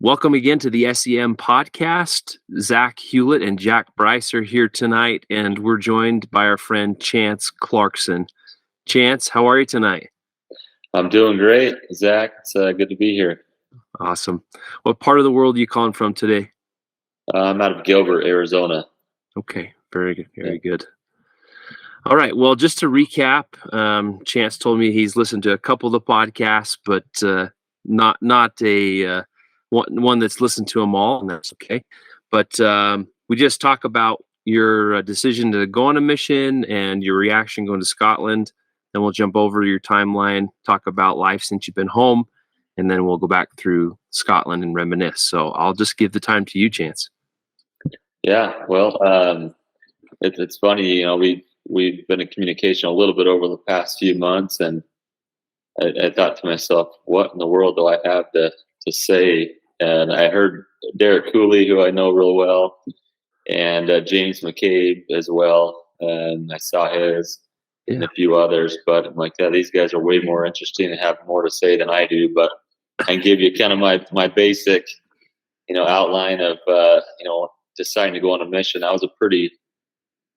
Welcome again to the S.E.M podcast. Zach Hewlett and Jack Bryce are here tonight, and we're joined by our friend Chance Clarkson. Chance, how are you tonight? I'm doing great, Zach. It's good to be here. Awesome. What part of the world are you calling from today? I'm out of Gilbert, Arizona. Okay, very good, very good. All right, well, just to recap, Chance told me he's listened to a couple of the podcasts, but not a one that's listened to them all, and that's okay. But we just talk about your decision to go on a mission and your reaction going to Scotland. Then we'll jump over your timeline, talk about life since you've been home, and then we'll go back through Scotland and reminisce. So I'll just give the time to you, Chance. Yeah, well, it's funny, we've been in communication a little bit over the past few months, and I thought to myself, what in the world do I have to say? And I heard Derek Cooley, who I know real well, and James McCabe as well, and I saw his and a few others, but I'm like, yeah, these guys are way more interesting and have more to say than I do. But I can give you kind of my basic, outline of, deciding to go on a mission. I was a pretty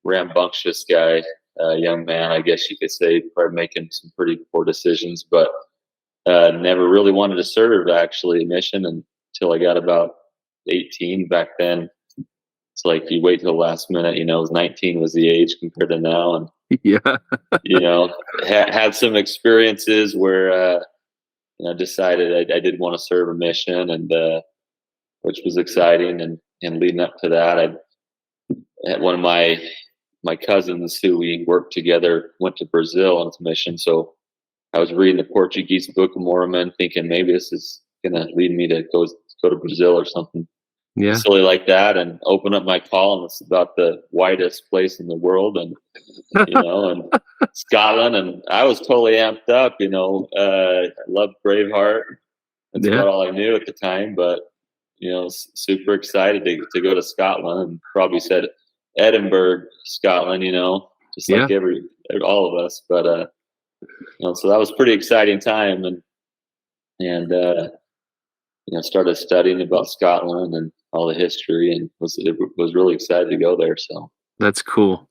rambunctious guy, young man, I guess you could say, probably making some pretty poor decisions, but never really wanted to serve actually a mission until I got about 18. Back then, it's like you wait till the last minute. 19 was the age compared to now, and had some experiences where decided I did want to serve a mission, and which was exciting. And leading up to that, I had one of my cousins who we worked together went to Brazil on his mission. So I was reading the Portuguese Book of Mormon, thinking maybe this is going to lead me to go to Brazil or something silly like that, and open up my call, and it's about the whitest place in the world, and and Scotland, and I was totally amped up. I loved Braveheart. That's about all I knew at the time, but super excited to go to Scotland, and probably said Edinburgh, Scotland, just like all of us. But so that was a pretty exciting time, and started studying about Scotland and all the history, and was really excited to go there. So that's cool.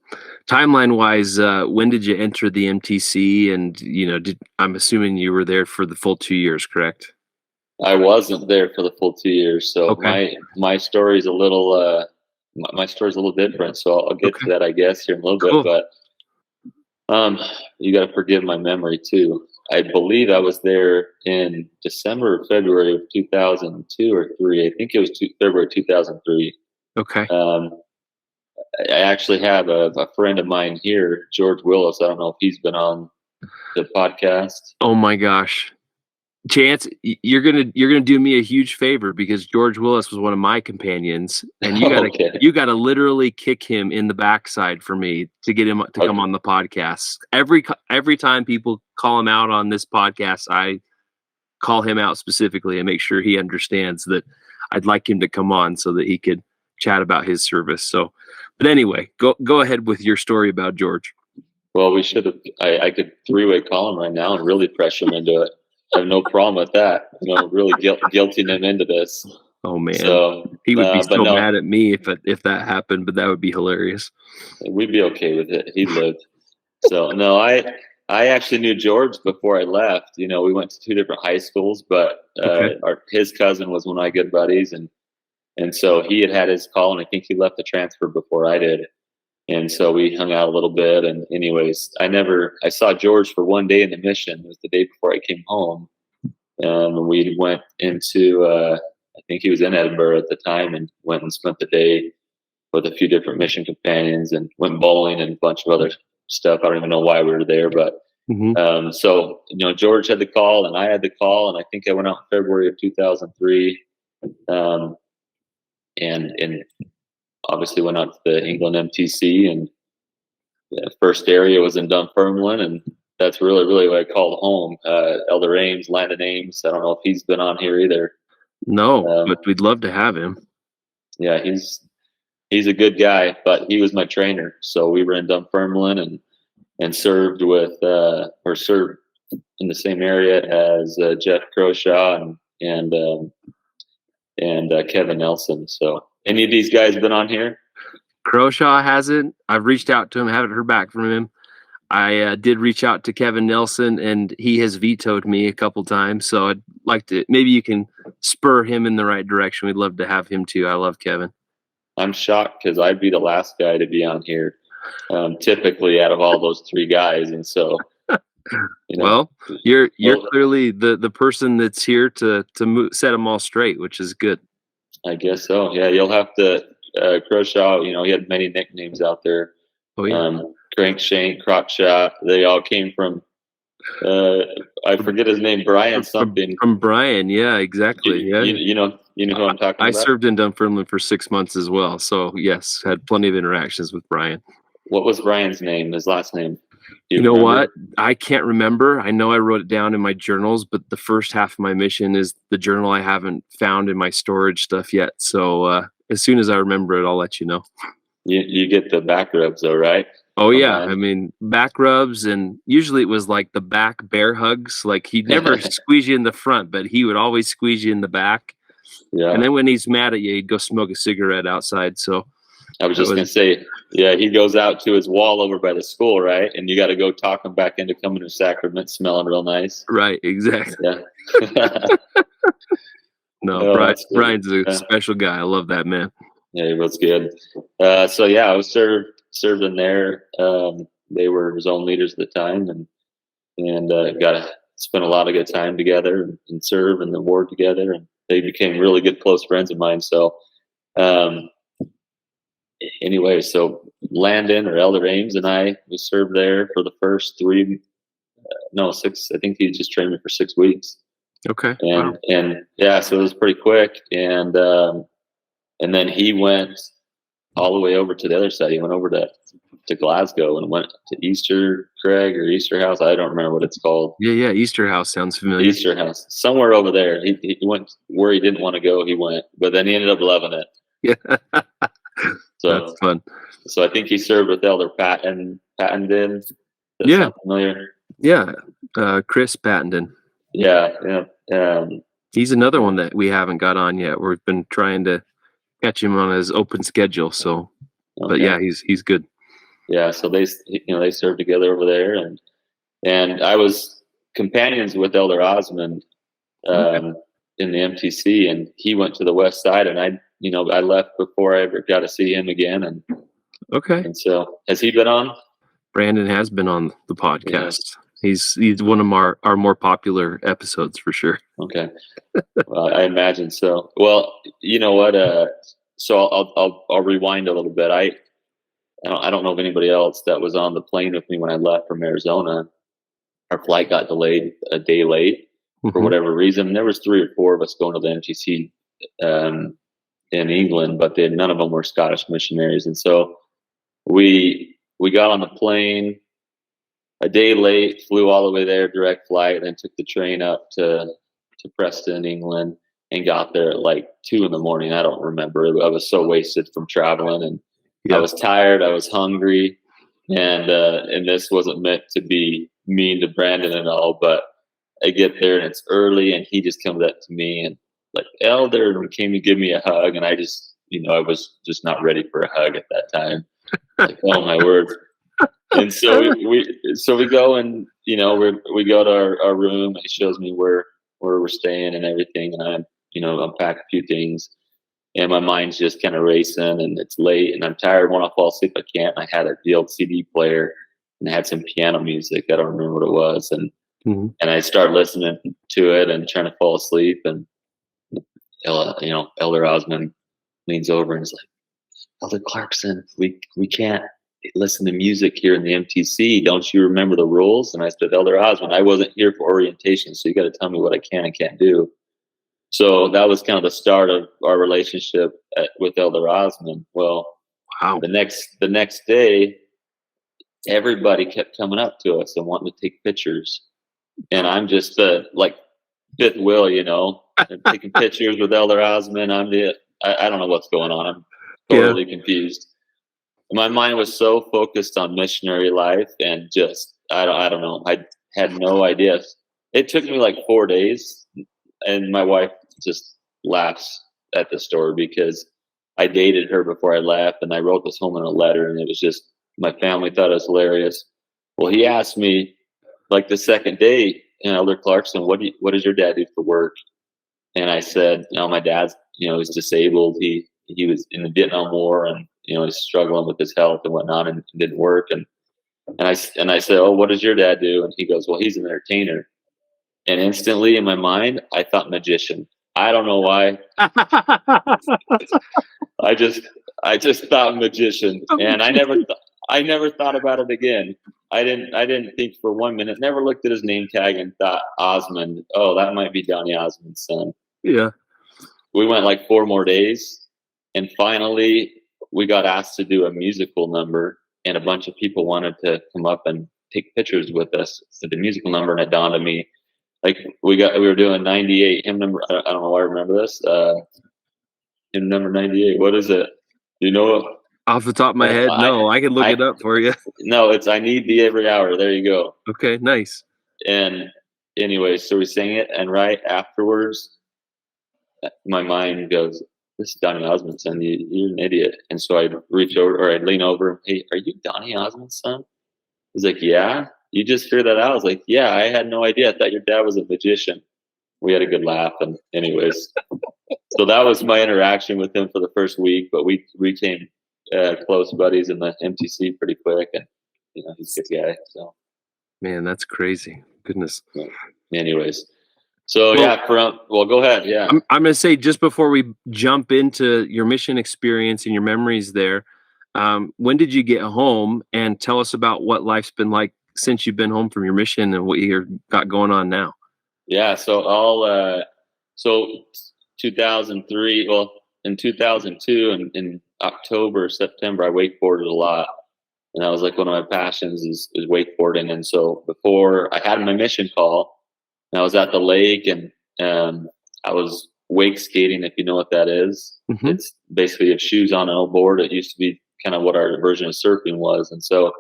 Timeline wise, when did you enter the MTC? And I'm assuming you were there for the full 2 years, correct? I wasn't there for the full 2 years, so my story's a little my story's a little different. So I'll get to that, I guess, here in a little bit. But you got to forgive my memory too. I believe I was there in December or February of 2002 or 3. I think it was February 2003. Okay. I actually have a friend of mine here, George Willis. I don't know if he's been on the podcast. Oh my gosh. Chance, you're gonna do me a huge favor, because George Willis was one of my companions, and you gotta literally kick him in the backside for me to get him to come on the podcast. Every time people call him out on this podcast, I call him out specifically and make sure he understands that I'd like him to come on so that he could chat about his service. So, but anyway, go ahead with your story about George. Well, we should have. I could three-way call him right now and really pressure him into it. I have no problem with that. Really guilting him into this. Oh man, so, he would be so mad at me if that happened, but that would be hilarious. We'd be okay with it. He lived. So no, I actually knew George before I left. We went to 2 different high schools, but his cousin was one of my good buddies, and so he had his call, and I think he left the transfer before I did. And so we hung out a little bit. And anyways, I saw George for 1 day in the mission. It was the day before I came home. We went into, I think he was in Edinburgh at the time, and went and spent the day with a few different mission companions, and went bowling and a bunch of other stuff. I don't even know why we were there, but so, George had the call and I had the call, and I think I went out in February of 2003. And obviously went out to the England MTC, and the first area was in Dunfermline, and that's really, really what I called home. Elder Ames, Landon Ames. I don't know if he's been on here either. No, but we'd love to have him. Yeah, he's a good guy, but he was my trainer. So we were in Dunfermline and served served in the same area as Jeff Croshaw and and Kevin Nelson. So any of these guys been on here? Croshaw hasn't. I've reached out to him, haven't heard back from him. I did reach out to Kevin Nelson, and he has vetoed me a couple times. So I'd like to, maybe you can spur him in the right direction. We'd love to have him too. I love Kevin. I'm shocked because I'd be the last guy to be on here, typically out of all those three guys. And so, well, you're clearly the person that's here to set them all straight, which is good. I guess so. Yeah, you'll have to. Croshaw, he had many nicknames out there. Oh yeah. Crankshank, Crockshot. They all came from. I forget his name, Brian something. From Brian, yeah, exactly. Yeah, you know who I'm talking about. I served in Dunfermline for 6 months as well, so yes, had plenty of interactions with Brian. What was Brian's name? His last name? You know what? I can't remember. I know I wrote it down in my journals, but the first half of my mission is the journal I haven't found in my storage stuff yet. So as soon as I remember it, I'll let you know. You get the back rubs though, right? Oh yeah, I mean back rubs, and usually it was like the back bear hugs. Like he'd never squeeze you in the front, but he would always squeeze you in the back. Yeah. And then when he's mad at you, he'd go smoke a cigarette outside. So I was just gonna say, yeah, he goes out to his wall over by the school, right? And you got to go talk him back into coming to sacrament, smelling real nice. Right, exactly. Yeah. No, Brian's a special guy. I love that man. Yeah, he was good. So yeah, I was served in there. They were zone leaders at the time, and got to spend a lot of good time together and serve in the ward together. And they became really good, close friends of mine. So, anyway, so Landon or Elder Ames and I, we served there for the first 6. I think he just trained me for 6 weeks. Okay. And yeah, so it was pretty quick. And then he went all the way over to the other side. He went over to Glasgow and went to Easter Craig or Easter House. I don't remember what it's called. Yeah. Easter House sounds familiar. Easter House. Somewhere over there. He went where he didn't want to go, he went. But then he ended up loving it. Yeah. So that's fun. So I think he served with Elder Pattenden. Yeah. Familiar? Yeah. Chris Pattenden. Yeah. He's another one that we haven't got on yet. We've been trying to catch him on his open schedule. So, but yeah, he's good. Yeah. So they served together over there, and I was companions with Elder Osmond in the MTC, and he went to the west side, and I left before I ever got to see him again. And so has he been on? Brandon has been on the podcast. Yeah. He's one of our more popular episodes for sure. Okay. Well, I imagine so. Well, you know what? So I'll rewind a little bit. I don't know of anybody else that was on the plane with me when I left from Arizona. Our flight got delayed a day late for whatever reason. There was 3 or 4 of us going to the MTC in England, but none of them were Scottish missionaries. And so we got on the plane a day late, flew all the way there, direct flight, and then took the train up to Preston, England, and got there at like 2 a.m. I don't remember. I was so wasted from traveling, and I was tired. I was hungry, and this wasn't meant to be mean to Brandon at all. But I get there and it's early, and he just comes up to me and like, Elder, and came to give me a hug, and I just, I was just not ready for a hug at that time. Like, oh my word. And so we go and we go to our room, and he shows me where we're staying and everything, and I'm unpack a few things, and my mind's just kind of racing, and it's late, and I'm tired, want to fall asleep. I can't. I had the old CD player, and I had some piano music. I don't remember what it was, and I start listening to it and trying to fall asleep, and Elder Osmond leans over and is like, Elder Clarkson, we can't listen to music here in the MTC. Don't you remember the rules? And I said, Elder Osmond, I wasn't here for orientation, so you got to tell me what I can and can't do. So that was kind of the start of our relationship with Elder Osmond. Well, wow. The next day, everybody kept coming up to us and wanting to take pictures, and I'm just like fifth wheel, taking pictures with Elder Osmond. I don't know what's going on. I'm totally confused. My mind was so focused on missionary life, and just I don't know. I had no idea. It took me like 4 days, and my wife just laughs at the store because I dated her before I left, and I wrote this home in a letter, and it was just, my family thought it was hilarious. Well, he asked me like the second day, Elder Clarkson, what does your dad do for work? And I said, my dad's, he's disabled. He was in the Vietnam War, and he's struggling with his health and whatnot, and it didn't work. And I said, oh, what does your dad do? And he goes, well, he's an entertainer. And instantly in my mind, I thought magician. I don't know why. I just thought magician, and I never thought about it again. I didn't think for 1 minute. Never looked at his name tag and thought Osmond. Oh, that might be Donny Osmond's son. Yeah. We went like 4 more days, and finally we got asked to do a musical number, and a bunch of people wanted to come up and take pictures with us for the musical number. And it dawned on me, like we were doing 98 hymn number. I don't know why I remember this. Hymn number 98. What is it? You know? Off the top of my head, no. I can look it up for you. No, it's I Need Thee Every Hour. There you go. Okay, nice. And anyway, so we sang it, and right afterwards, my mind goes, this is Donny Osmond's son. You're an idiot. And so I'd reach over, or I'd lean over, hey, are you Donny Osmond's son? He's like, yeah. You just figured that out? I was like, yeah, I had no idea. I thought your dad was a magician. We had a good laugh. And anyways, so that was my interaction with him for the first week, but we became close buddies in the MTC pretty quick. And, he's a good guy. So, man, that's crazy. Goodness. Yeah. Anyways. So, go ahead. Yeah. I'm going to say, just before we jump into your mission experience and your memories there, when did you get home, and tell us about what life's been like since you've been home from your mission and what you got going on now? Yeah. So 2003, well, in 2002, and in October, September, I wakeboarded a lot. And that was like one of my passions is wakeboarding. And so before I had my mission call, and I was at the lake, and I was wake skating, if you know what that is. Mm-hmm. It's basically you have shoes on an old board. It used to be kind of what our version of surfing was. And so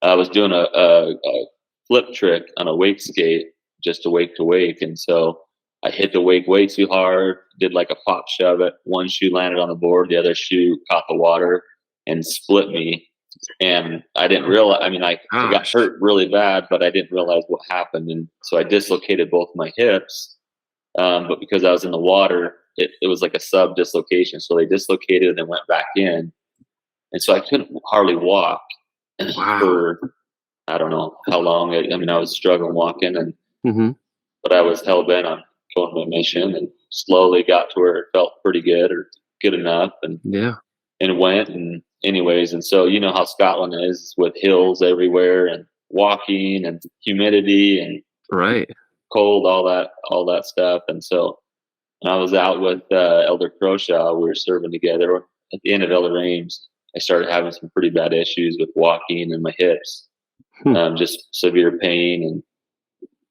I was doing a flip trick on a wake skate, just a wake to wake. And so I hit the wake way too hard, did like a pop shove it. One shoe landed on the board, the other shoe caught the water and split me. And I didn't realize, I got hurt really bad, but I didn't realize what happened. And so I dislocated both my hips. But because I was in the water, it was like a sub dislocation. So they dislocated and then went back in. And so I couldn't hardly walk for, I don't know how long. I was struggling walking, and but I was hell bent on going to my mission, and slowly got to where it felt pretty good or good enough. And went, and anyways. And so, how Scotland is with hills everywhere and walking and humidity and cold, all that stuff. And so I was out with Elder Croshaw. We were serving together. At the end of Elder Ames, I started having some pretty bad issues with walking and my hips, just severe pain. And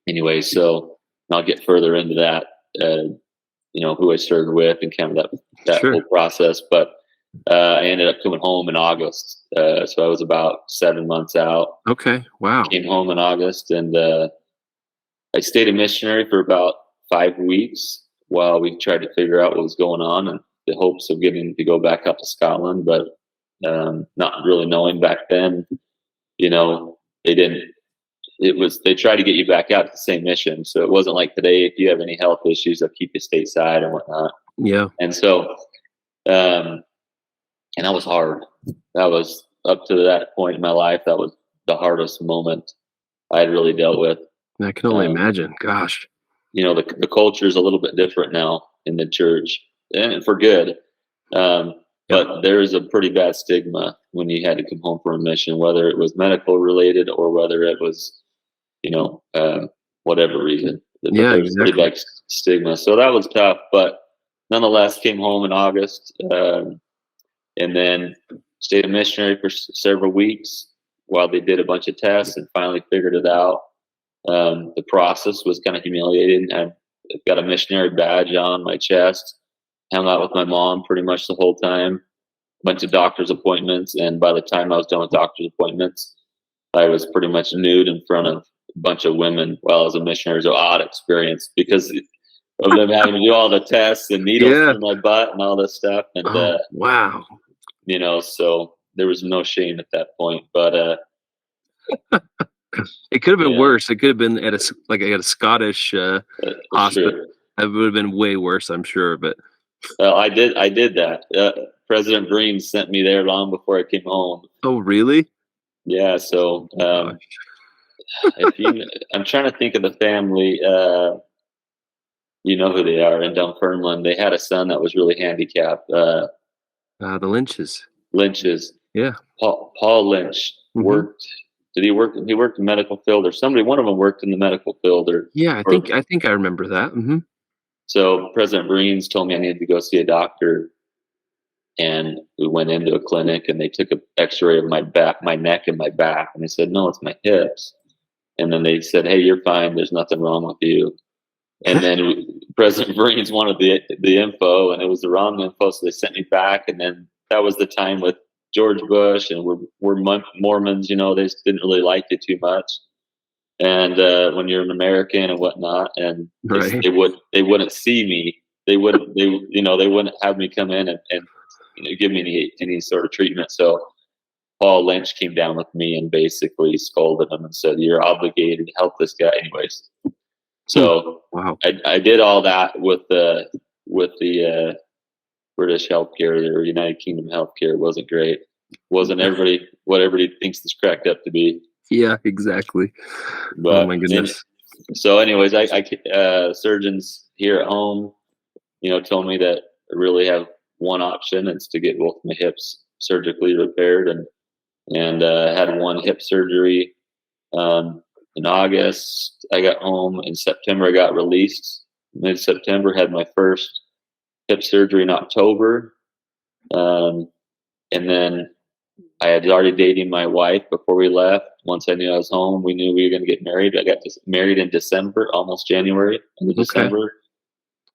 anyway, so I'll get further into that, who I served with and kind of that whole process. But I ended up coming home in August. So I was about 7 months out. Okay. Wow. Came home in August, and I stayed a missionary for about 5 weeks while we tried to figure out what was going on, and the hopes of getting to go back up to Scotland. But not really knowing back then, they didn't. They tried to get you back out to the same mission. So it wasn't like today, if you have any health issues, they'll keep you stateside and whatnot. Yeah. And so, and that was hard. That was up to that point in my life. That was the hardest moment I had really dealt with. I can only imagine. Gosh. The culture is a little bit different now in the church, and for good. But there is a pretty bad stigma when you had to come home from a mission, whether it was medical related or whether it was, whatever reason. There was a pretty bad stigma. So that was tough, but nonetheless came home in August, and then stayed a missionary for several weeks while they did a bunch of tests and finally figured it out. The process was kind of humiliating. I've got a missionary badge on my chest, hung out with my mom pretty much the whole time, went to doctor's appointments. And by the time I was done with doctor's appointments, I was pretty much nude in front of a bunch of women while I was a missionary. It was an odd experience because of them having to do all the tests and needles Yeah. through my butt and all this stuff. And, Oh, wow. so there was no shame at that point, but, It could have been yeah, worse. It could have been at a Scottish hospital. sure. It would have been way worse, I'm sure. But Well, I did that. President Green sent me there long before I came home. oh, really? Yeah. So, Gosh. I'm trying to think of the family, you know who they are in Dunfermline. They had a son that was really handicapped. The Lynches. Lynch's. Yeah. Paul Lynch Mhm. worked. Did he work? He worked in the medical field, or somebody. One of them worked in the medical field, Yeah, I think I remember that. Hmm. So President Breen's told me I needed to go see a doctor, and we went into a clinic, and they took an X-ray of my back, my neck, and my back, and they said, "No, it's my hips." And then they said, "Hey, you're fine. There's nothing wrong with you." And then President Breen's wanted the info, and it was the wrong info, so they sent me back. And then that was the time with George Bush, and we're Mormons, they just didn't really like you too much. And when you're an American and whatnot, and Right. they wouldn't see me, they wouldn't have me come in and give me any sort of treatment. So Paul Lynch came down with me and basically scolded him and said, "You're obligated to help this guy anyways." So Wow. I did all that with the British healthcare, or United Kingdom healthcare. It wasn't great. Wasn't what everybody thinks it's cracked up to be. Yeah, exactly. But Oh my goodness. so, anyways, surgeons here at home, told me that I really have one option. It's to get both my hips surgically repaired, and had one hip surgery. In August, I got home. In September, I got released. Mid-September, had my first hip surgery in October. And then I had already dating my wife before we left. Once I knew I was home, we knew we were going to get married. I got married in December, almost January, in December.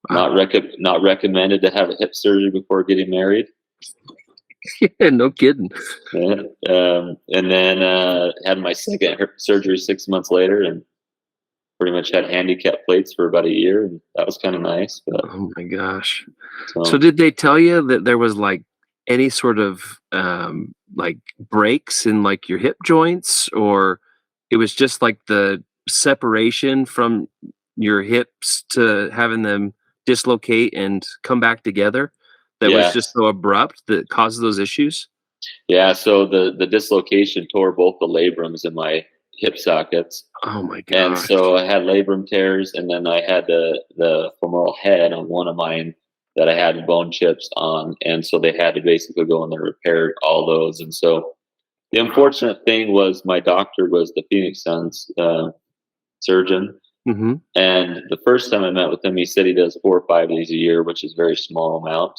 Wow. Not recommended to have a hip surgery before getting married. Yeah, no kidding. Yeah. And then had my second hip surgery 6 months later, and pretty much had handicap plates for about a year, and that was kind of nice. But Oh my gosh. so, So did they tell you that there was like any sort of like breaks in like your hip joints, or it was just like the separation from your hips to having them dislocate and come back together that was yeah, just so abrupt that causes those issues? yeah. So the dislocation tore both the labrums in my hip sockets. Oh my And gosh. so I had labrum tears, and then I had the femoral head on one of mine that I had bone chips on, and so they had to basically go in there and repair all those. And so the unfortunate thing was my doctor was the Phoenix Suns surgeon, Mm-hmm. and the first time I met with him, he said he does 4 or 5 days a year, which is a very small amount.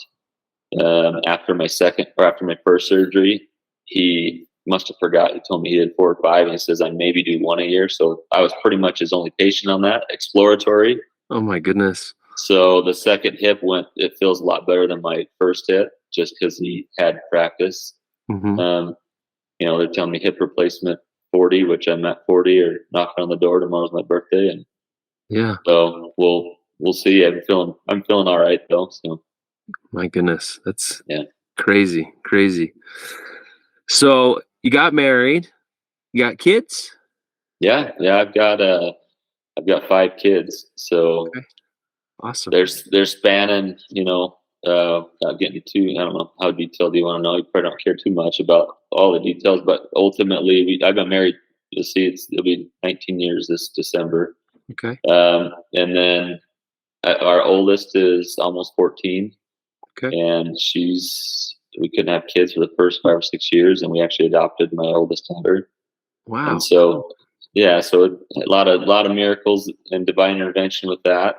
After my first surgery, he must have forgot. He told me he did 4 or 5, and he says I maybe do 1 a year. So I was pretty much his only patient on that, exploratory. Oh my goodness. So the second hip it feels a lot better than my first hip, just because he had practice. Mm-hmm. They're telling me hip replacement 40, which I'm at 40, or knocking on the door. Tomorrow's my birthday, and Yeah. so we'll see. I'm feeling all right though. So My goodness. That's yeah. crazy. So you got married, you got kids? Yeah. I've got 5 kids, so Okay. Awesome. they're spanning. Not getting too. I don't know how detailed do you want to know. You probably don't care too much about all the details, but ultimately, I've been married. You'll see, it'll be 19 years this December. Okay. And then our oldest is almost 14, Okay. and we couldn't have kids for the first 5 or 6 years, and we actually adopted my oldest daughter. Wow. And so, yeah, so a lot of miracles and divine intervention with that.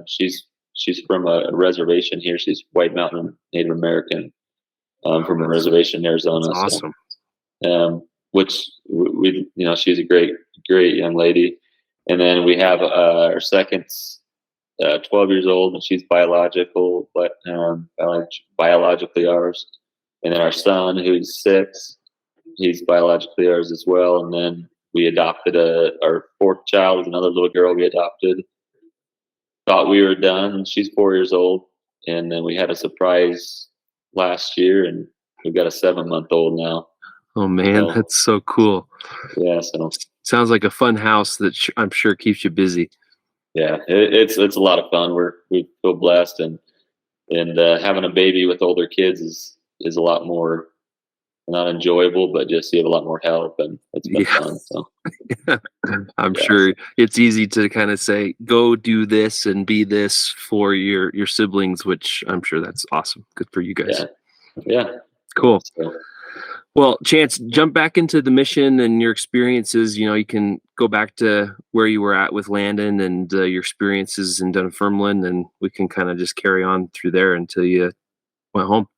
She's from a reservation here. She's White Mountain Native American, from a reservation in Arizona. That's awesome. So, which she's a great young lady. And then we have our second's 12 years old, and she's biologically ours. And then our son, who's 6, he's biologically ours as well. And then we adopted our 4th child, another little girl we adopted. thought we were done. She's 4 years old, and then we had a surprise last year, and we've got a 7-month-old now. Oh man, So, that's so cool. yeah, so Sounds like a fun house that I'm sure keeps you busy. yeah, it's a lot of fun. We feel blessed, and having a baby with older kids is a lot more, not enjoyable, but just you have a lot more help, and it's been Yeah. fun. So I'm yeah, sure it's easy to kind of say, go do this and be this for your siblings, which I'm sure that's awesome. Good for you guys. yeah. Cool. So, Well, Chance, jump back into the mission and your experiences. You know, you can go back to where you were at with Landon and your experiences in Dunfermline, and we can kind of just carry on through there until you went home.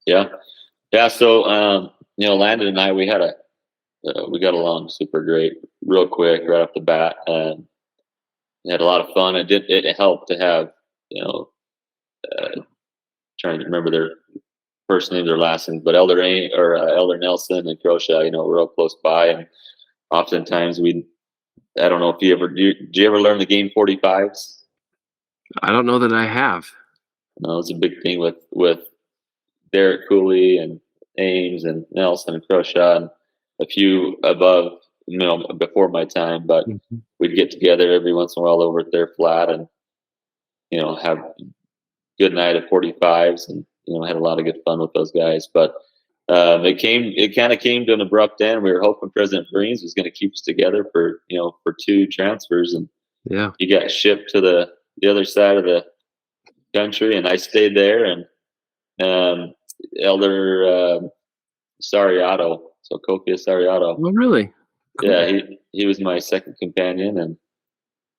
yeah. So Landon and I, we got along super great, real quick, right off the bat. We had a lot of fun. It helped to have, trying to remember their first names or last names, but Elder Nelson and Croshaw, we're all close by, and oftentimes I don't know if you ever did you ever learn the game 45s? I don't know that I have. No, it's a big thing with Derek Cooley and Ames and Nelson and Croshaw and a few above, before my time, but we'd get together every once in a while over at their flat and, have a good night of 45s and, had a lot of good fun with those guys. But it kind of came to an abrupt end. We were hoping President Breens was going to keep us together for 2 transfers, and Yeah. he got shipped to the other side of the country, and I stayed there. And Elder Sariato, so Kofi Sariato. Oh, really? Cool. Yeah, he was my second companion,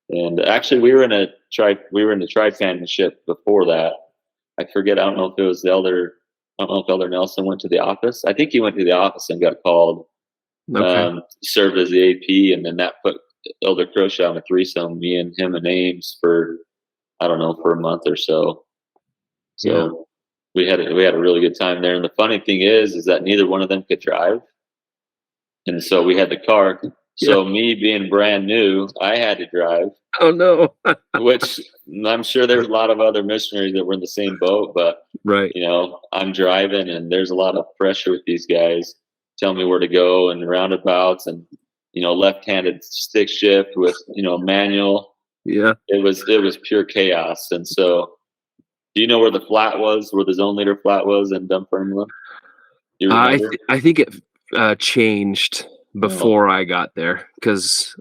and actually we were in the tri-companionship before that. I forget. I don't know if it was Elder Nelson went to the office. I think he went to the office and got called. Okay. Served as the AP, and then that put Elder Croshaw in a threesome. Me and him and Ames for a month or so. So we had a really good time there. And the funny thing is that neither one of them could drive, and so we had the car. So me being brand new, I had to drive. Oh no. Which I'm sure there's a lot of other missionaries that were in the same boat, but Right. I'm driving, and there's a lot of pressure with these guys telling me where to go and roundabouts and left-handed stick shift with manual. Yeah. It was pure chaos. And so, do you know where the flat was, where the zone leader flat was in Dunfermline? You remember? I think it changed before I got there, because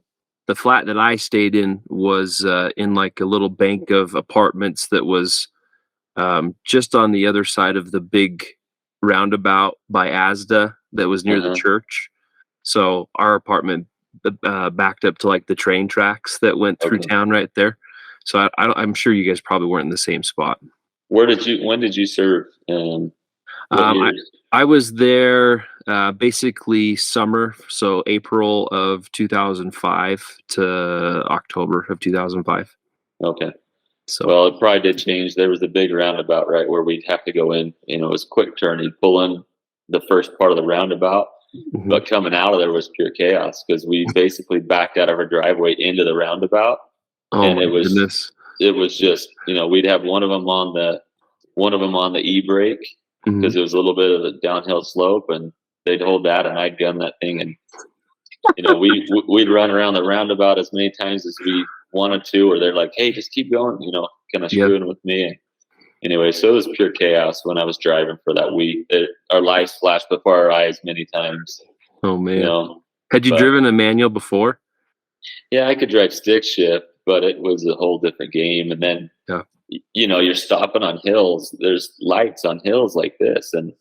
the flat that I stayed in was in like a little bank of apartments that was just on the other side of the big roundabout by Asda that was near the church. So our apartment backed up to like the train tracks that went through town right there. So I'm sure you guys probably weren't in the same spot. When did you serve? I was there basically summer, so April of 2005 to October of 2005. Okay. So, well, it probably did change. There was a big roundabout, right, where we'd have to go in. It was quick turn. You'd pull in the first part of the roundabout, but coming out of there was pure chaos because we basically backed out of our driveway into the roundabout. Oh, and it was just, we'd have one of them on the e-brake because it was a little bit of a downhill slope, and they'd hold that, and I'd gun that thing, and we'd run around the roundabout as many times as we wanted to, or they're like, hey, just keep going, kind of screwing with me. And anyway, so it was pure chaos when I was driving for that week. Our lives flashed before our eyes many times. Oh man. Had you driven a manual before? Yeah, I could drive stick shift, but it was a whole different game. And then you're stopping on hills. There's lights on hills like this, and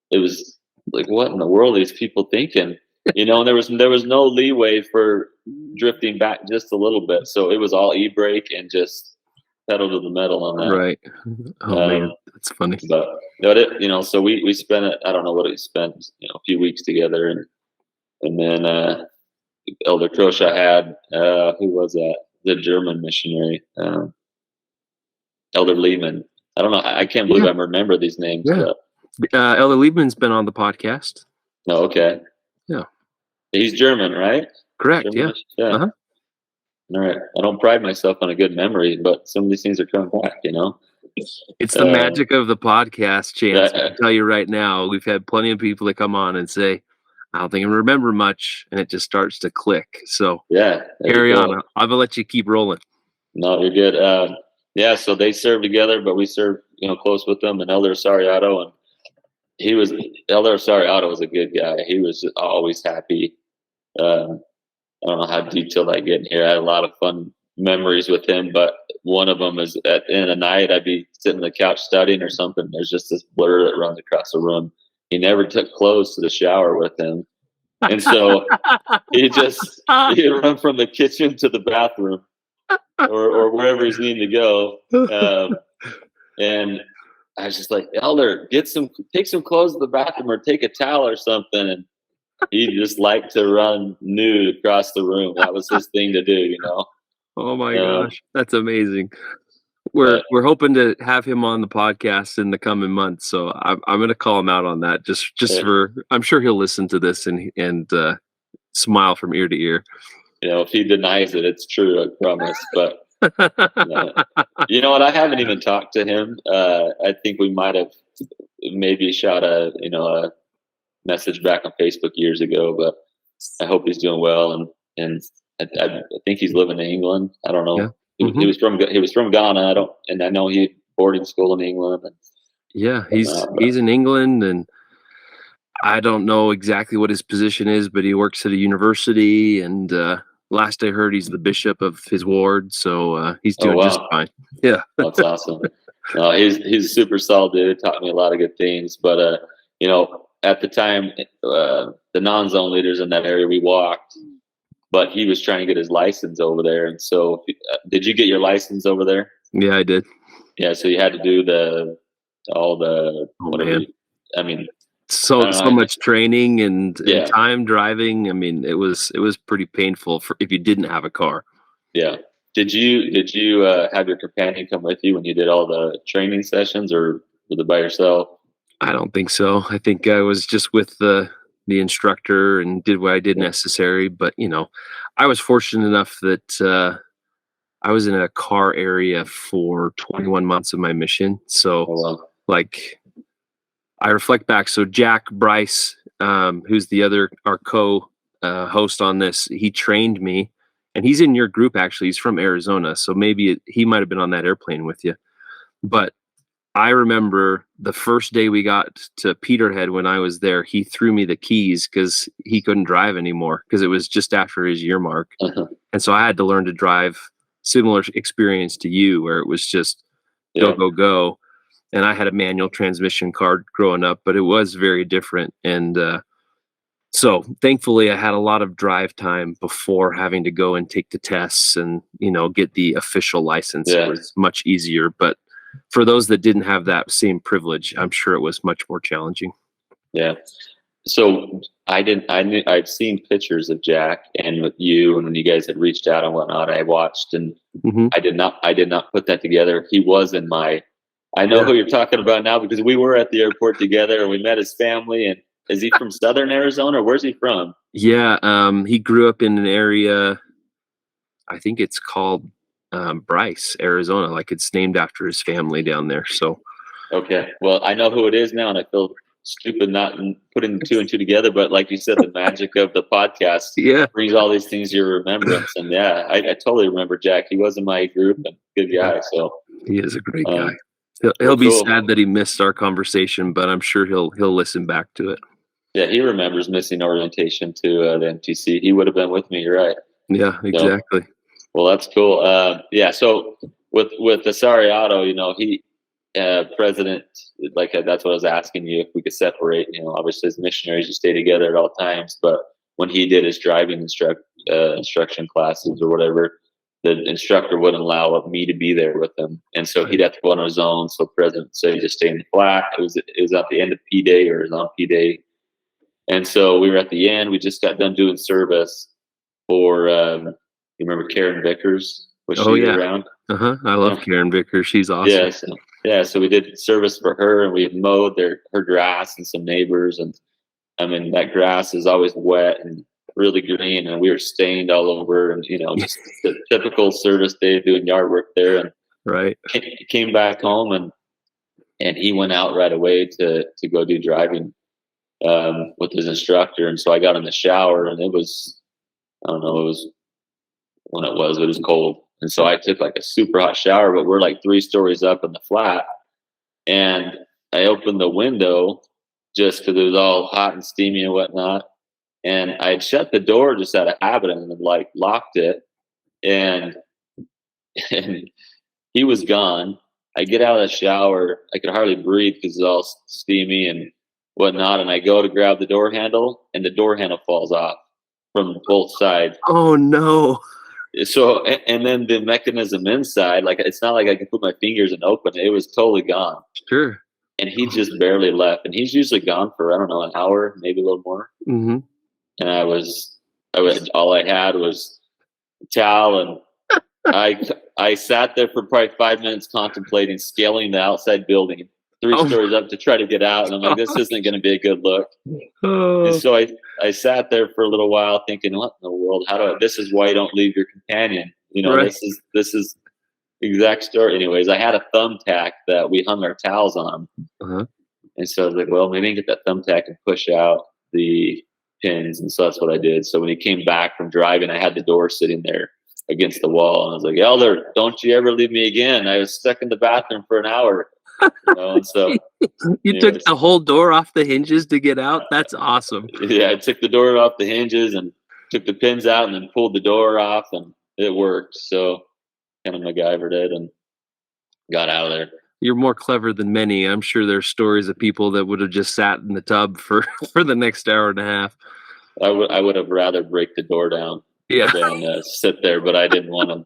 it was like, what in the world are these people thinking? And there was no leeway for drifting back just a little bit, so it was all e-brake and just pedal to the metal on that. Right. Oh man, that's funny. But so we spent it. I don't know what we spent. A few weeks together, and then Elder Croshaw had who was that? The German missionary, Elder Lehman. I don't know. I can't believe I remember these names. Yeah. Elder Lehman's been on the podcast. Oh, okay. Yeah. He's German, right? Correct. German, yeah. Uh-huh. All right. I don't pride myself on a good memory, but some of these things are coming back, It's the magic of the podcast, Chance. I Uh, can tell you right now, we've had plenty of people that come on and say, I don't think I remember much, and it just starts to click. So yeah. carry on. I'm going to let you keep rolling. No, you're good. Yeah, so they served together, but we served, close with them. And Elder Sariato, and Elder Sariato was a good guy. He was always happy. I don't know how detailed I get in here. I had a lot of fun memories with him, but one of them is at the end of the night, I'd be sitting on the couch studying or something. There's just this blur that runs across the room. He never took clothes to the shower with him. And so he'd run from the kitchen to the bathroom or wherever he's needing to go. And I was just like, Elder, take some clothes to the bathroom or take a towel or something. And he just liked to run nude across the room. That was his thing to do, Oh my gosh, that's amazing. We're hoping to have him on the podcast in the coming months, so I'm going to call him out on that. For I'm sure he'll listen to this and smile from ear to ear. If he denies it, it's true. I promise. But you know what? I haven't even talked to him. I think we might have maybe shot a message back on Facebook years ago, but I hope he's doing well. And I think he's living in England. I don't know. Yeah. He was from Ghana. I know he boarding school in England. Yeah, he's in England, and I don't know exactly what his position is, but he works at a university, and last I heard, he's the bishop of his ward, so he's doing just fine. Yeah, that's awesome. He's a super solid dude. Taught me a lot of good things, but at the time, the non-zone leaders in that area, we walked, but he was trying to get his license over there. And so did you get your license over there? Yeah, I did. Yeah. So you had to do so much training and time driving. I mean, it was pretty painful if you didn't have a car. Yeah. Did you have your companion come with you when you did all the training sessions, or was it by yourself? I don't think so. I think I was just with the instructor and did what I did necessary. But, I was fortunate enough that I was in a car area for 21 months of my mission. So I reflect back. So Jack Bryce, who's our co-host on this, he trained me, and he's in your group. Actually, he's from Arizona. So maybe he might've been on that airplane with you, but I remember the first day we got to Peterhead when I was there, he threw me the keys because he couldn't drive anymore because it was just after his year mark. And so I had to learn to drive. Similar experience to you, where it was just go. And I had a manual transmission car growing up, but it was very different. And so thankfully I had a lot of drive time before having to go and take the tests and, get the official license. It was much easier. But for those that didn't have that same privilege, I'm sure it was much more challenging. Yeah. So I'd seen pictures of Jack and with you, and when you guys had reached out and whatnot, I watched, and I did not put that together. He was in I know who you're talking about now, because we were at the airport together and we met his family. And is he from Southern Arizona, or where's he from? Yeah. He grew up in an area, I think it's called Bryce, Arizona. Like it's named after his family down there. So, okay. Well, I know who it is now, and I feel stupid not putting two and two together. But like you said, the magic of the podcast brings all these things to your remembrance. And I totally remember Jack. He was in my group, and good guy. So he is a great guy. He'll be sad that he missed our conversation, but I'm sure he'll listen back to it. Yeah, he remembers missing orientation to the MTC. He would have been with me. You're right. Yeah, exactly. So, well, that's cool. So with the Sariato, he president, that's what I was asking you, if we could separate. Obviously as missionaries, you stay together at all times, but when he did his driving instruction classes or whatever, the instructor wouldn't allow me to be there with him, and so he'd have to go on his own. So president said he just stay in the flat. It was at the end of P Day, or it was on P Day, and so we were at the end. We just got done doing service for you remember Karen Vickers? Was she around? I love Karen Vickers. She's awesome. So we did service for her, and we mowed her grass and some neighbors, and I mean that grass is always wet, and really green, and we were stained all over, and just the typical service day doing yard work there. And Right. came back home, and he went out right away to go do driving with his instructor. And so I got in the shower, and it was, I don't know, it was when it was, but it was cold. And so I took like a super hot shower, but we're like 3 stories up in the flat, and I opened the window just because it was all hot and steamy and whatnot. And I had shut the door just out of habit and like locked it, and and he was gone. I get out of the shower, I could hardly breathe because it's all steamy and whatnot. And I go to grab the door handle, and the door handle falls off from both sides. Oh no. So, and then the mechanism inside, like it's not like I can put my fingers and open it. It was totally gone. Sure. And he just barely left. And he's usually gone for, I don't know, an hour, maybe a little more. Mm-hmm. And I was all I had was a towel, and I sat there for probably 5 minutes contemplating scaling the outside building 3 stories up to try to get out. And I'm like, this isn't going to be a good look. And so I sat there for a little while thinking, what in the world? This is why you don't leave your companion. Right. This is the exact story. Anyways, I had a thumbtack that we hung our towels on. Uh-huh. And so I was like, well, maybe I can get that thumbtack and push out the pins. And so that's what I did. So when he came back from driving, I had the door sitting there against the wall, and I was like, Elder, don't you ever leave me again. I was stuck in the bathroom for an hour. And so you took the whole door off the hinges to get out? That's awesome. Yeah, I took the door off the hinges and took the pins out and then pulled the door off, and it worked. So kind of MacGyvered it and got out of there. You're more clever than many. I'm sure there's stories of people that would have just sat in the tub for the next hour and a half. I would have rather break the door down than sit there, but I didn't want to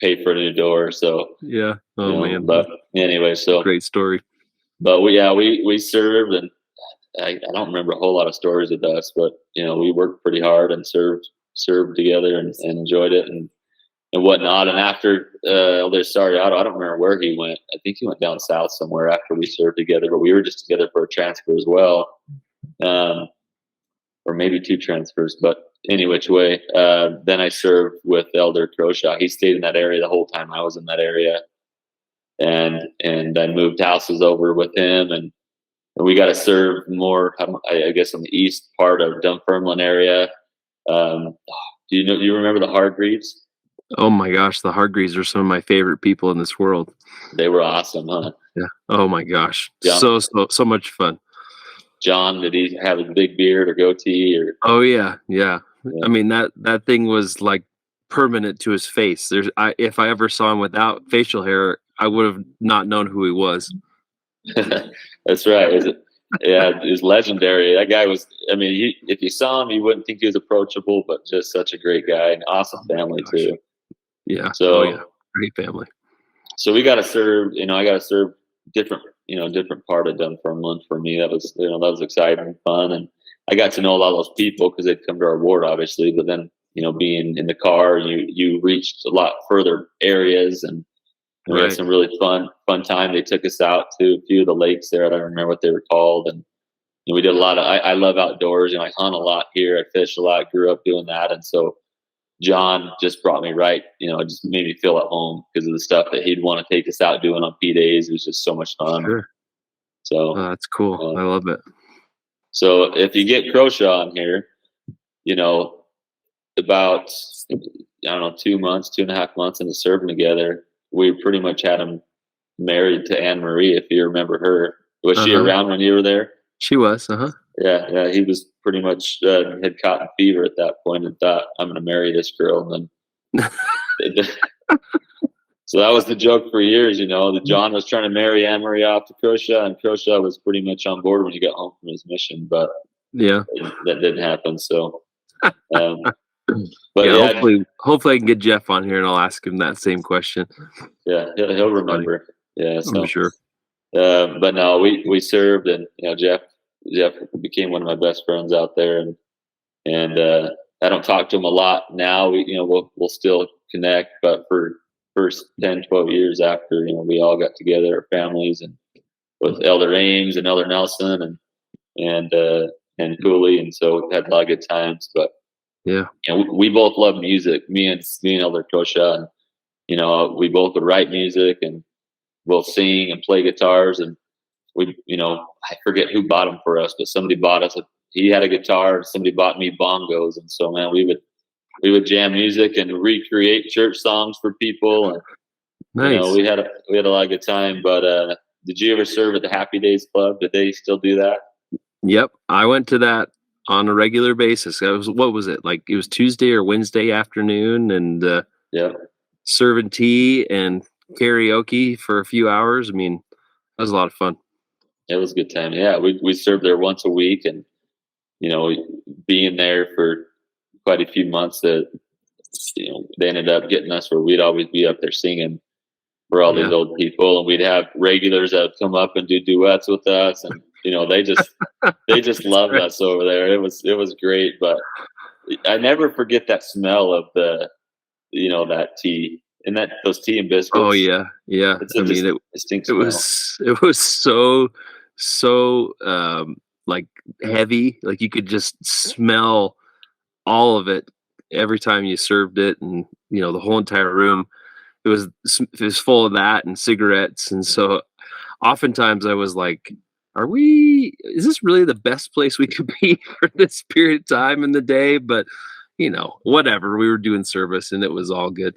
pay for a new door. So yeah. Oh man. But anyway, so great story. But we served, and I don't remember a whole lot of stories with us, but we worked pretty hard and served together and enjoyed it and whatnot. And after Elder Sariato, I don't remember where he went. I think he went down south somewhere after we served together, but we were just together for a transfer as well, or maybe 2 transfers. But any which way, then I served with Elder Croshaw. He stayed in that area the whole time I was in that area, and I moved houses over with him, and we got to serve more, I guess, on the east part of Dunfermline area. Do you remember the Hargreaves? Oh my gosh, the Hargreaves are some of my favorite people in this world. They were awesome, huh? Yeah. Oh my gosh, yeah. So much fun. John, did he have a big beard or goatee? Or? Oh yeah. I mean that thing was like permanent to his face. If I ever saw him without facial hair, I would have not known who he was. That's right. It was legendary. That guy was. I mean, if you saw him, you wouldn't think he was approachable, but just such a great guy and awesome family too. Yeah. So great family. So we got to serve. I got to serve different part of Dunfermline. For me, that was exciting and fun, and I got to know a lot of those people because they'd come to our ward, obviously. But then, being in the car, you reached a lot further areas, and we had some really fun time. They took us out to a few of the lakes there. I don't remember what they were called, and we did a lot of. I love outdoors. I hunt a lot here. I fish a lot. Grew up doing that, and so John just brought me right. It just made me feel at home because of the stuff that he'd want to take us out doing on P days. It was just so much fun. Sure. So that's cool. I love it. So if you get Croshaw on here, about, I don't know, 2.5 months into serving together, we pretty much had him married to Anne Marie, if you remember her. Was she around when you were there? She was, Yeah, he was pretty much had cotton fever at that point and thought, I'm going to marry this girl. And then so that was the joke for years, that John was trying to marry Anne Marie off to Croshaw, and Croshaw was pretty much on board when he got home from his mission, but that didn't happen. So, but hopefully I can get Jeff on here and I'll ask him that same question. Yeah, he'll remember. Yeah, so, I'm sure. But no, we served, and Jeff became one of my best friends out there, and I don't talk to him a lot now. We'll still connect, but for first 10, 12 years after, we all got together, our families, and with Elder Ames and Elder Nelson and Cooley, and so we had a lot of good times. But Yeah. We both love music. Me and Elder Kosha, and we both would write music and both sing and play guitars. And I forget who bought them for us, but somebody bought us. He had a guitar, and somebody bought me bongos, and so man, we would jam music and recreate church songs for people. And Nice. we had a lot of good time. But did you ever serve at the Happy Days Club? Did they still do that? Yep. I went to that on a regular basis. What was it? Like it was Tuesday or Wednesday afternoon, and Yeah, serving tea and karaoke for a few hours. I mean, that was a lot of fun. it was a good time. Yeah, we served there once a week, and being there for quite a few months, that they ended up getting us where we'd always be up there singing for all these Yeah. old people, and we'd have regulars that would come up and do duets with us, and they just loved Right. us over there. It was great. But I never forget that smell of that tea and those tea and biscuits. Oh yeah. Yeah. It's I a mean, distinct it smell. was so like heavy. Like you could just smell all of it every time you served it, and the whole entire room. It was full of that and cigarettes, and so oftentimes I was like, is this really the best place we could be for this period of time in the day? But whatever, we were doing service and it was all good.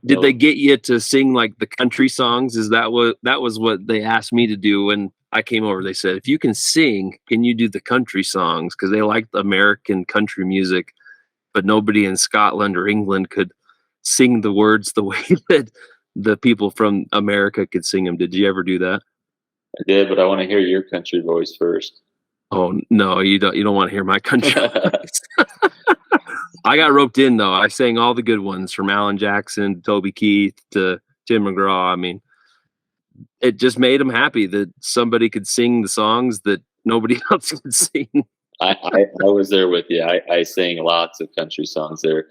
Did they get you to sing like the country songs? That was what they asked me to do when I came over? They said, if you can sing, can you do the country songs? Because they liked American country music, but nobody in Scotland or England could sing the words the way that the people from America could sing them. Did you ever do that? I did, but I want to hear your country voice first. Oh no, you don't. You don't want to hear my country voice. I got roped in though. I sang all the good ones, from Alan Jackson, Toby Keith to Tim McGraw. I mean, it just made them happy that somebody could sing the songs that nobody else could sing. I was there with you. I sang lots of country songs there.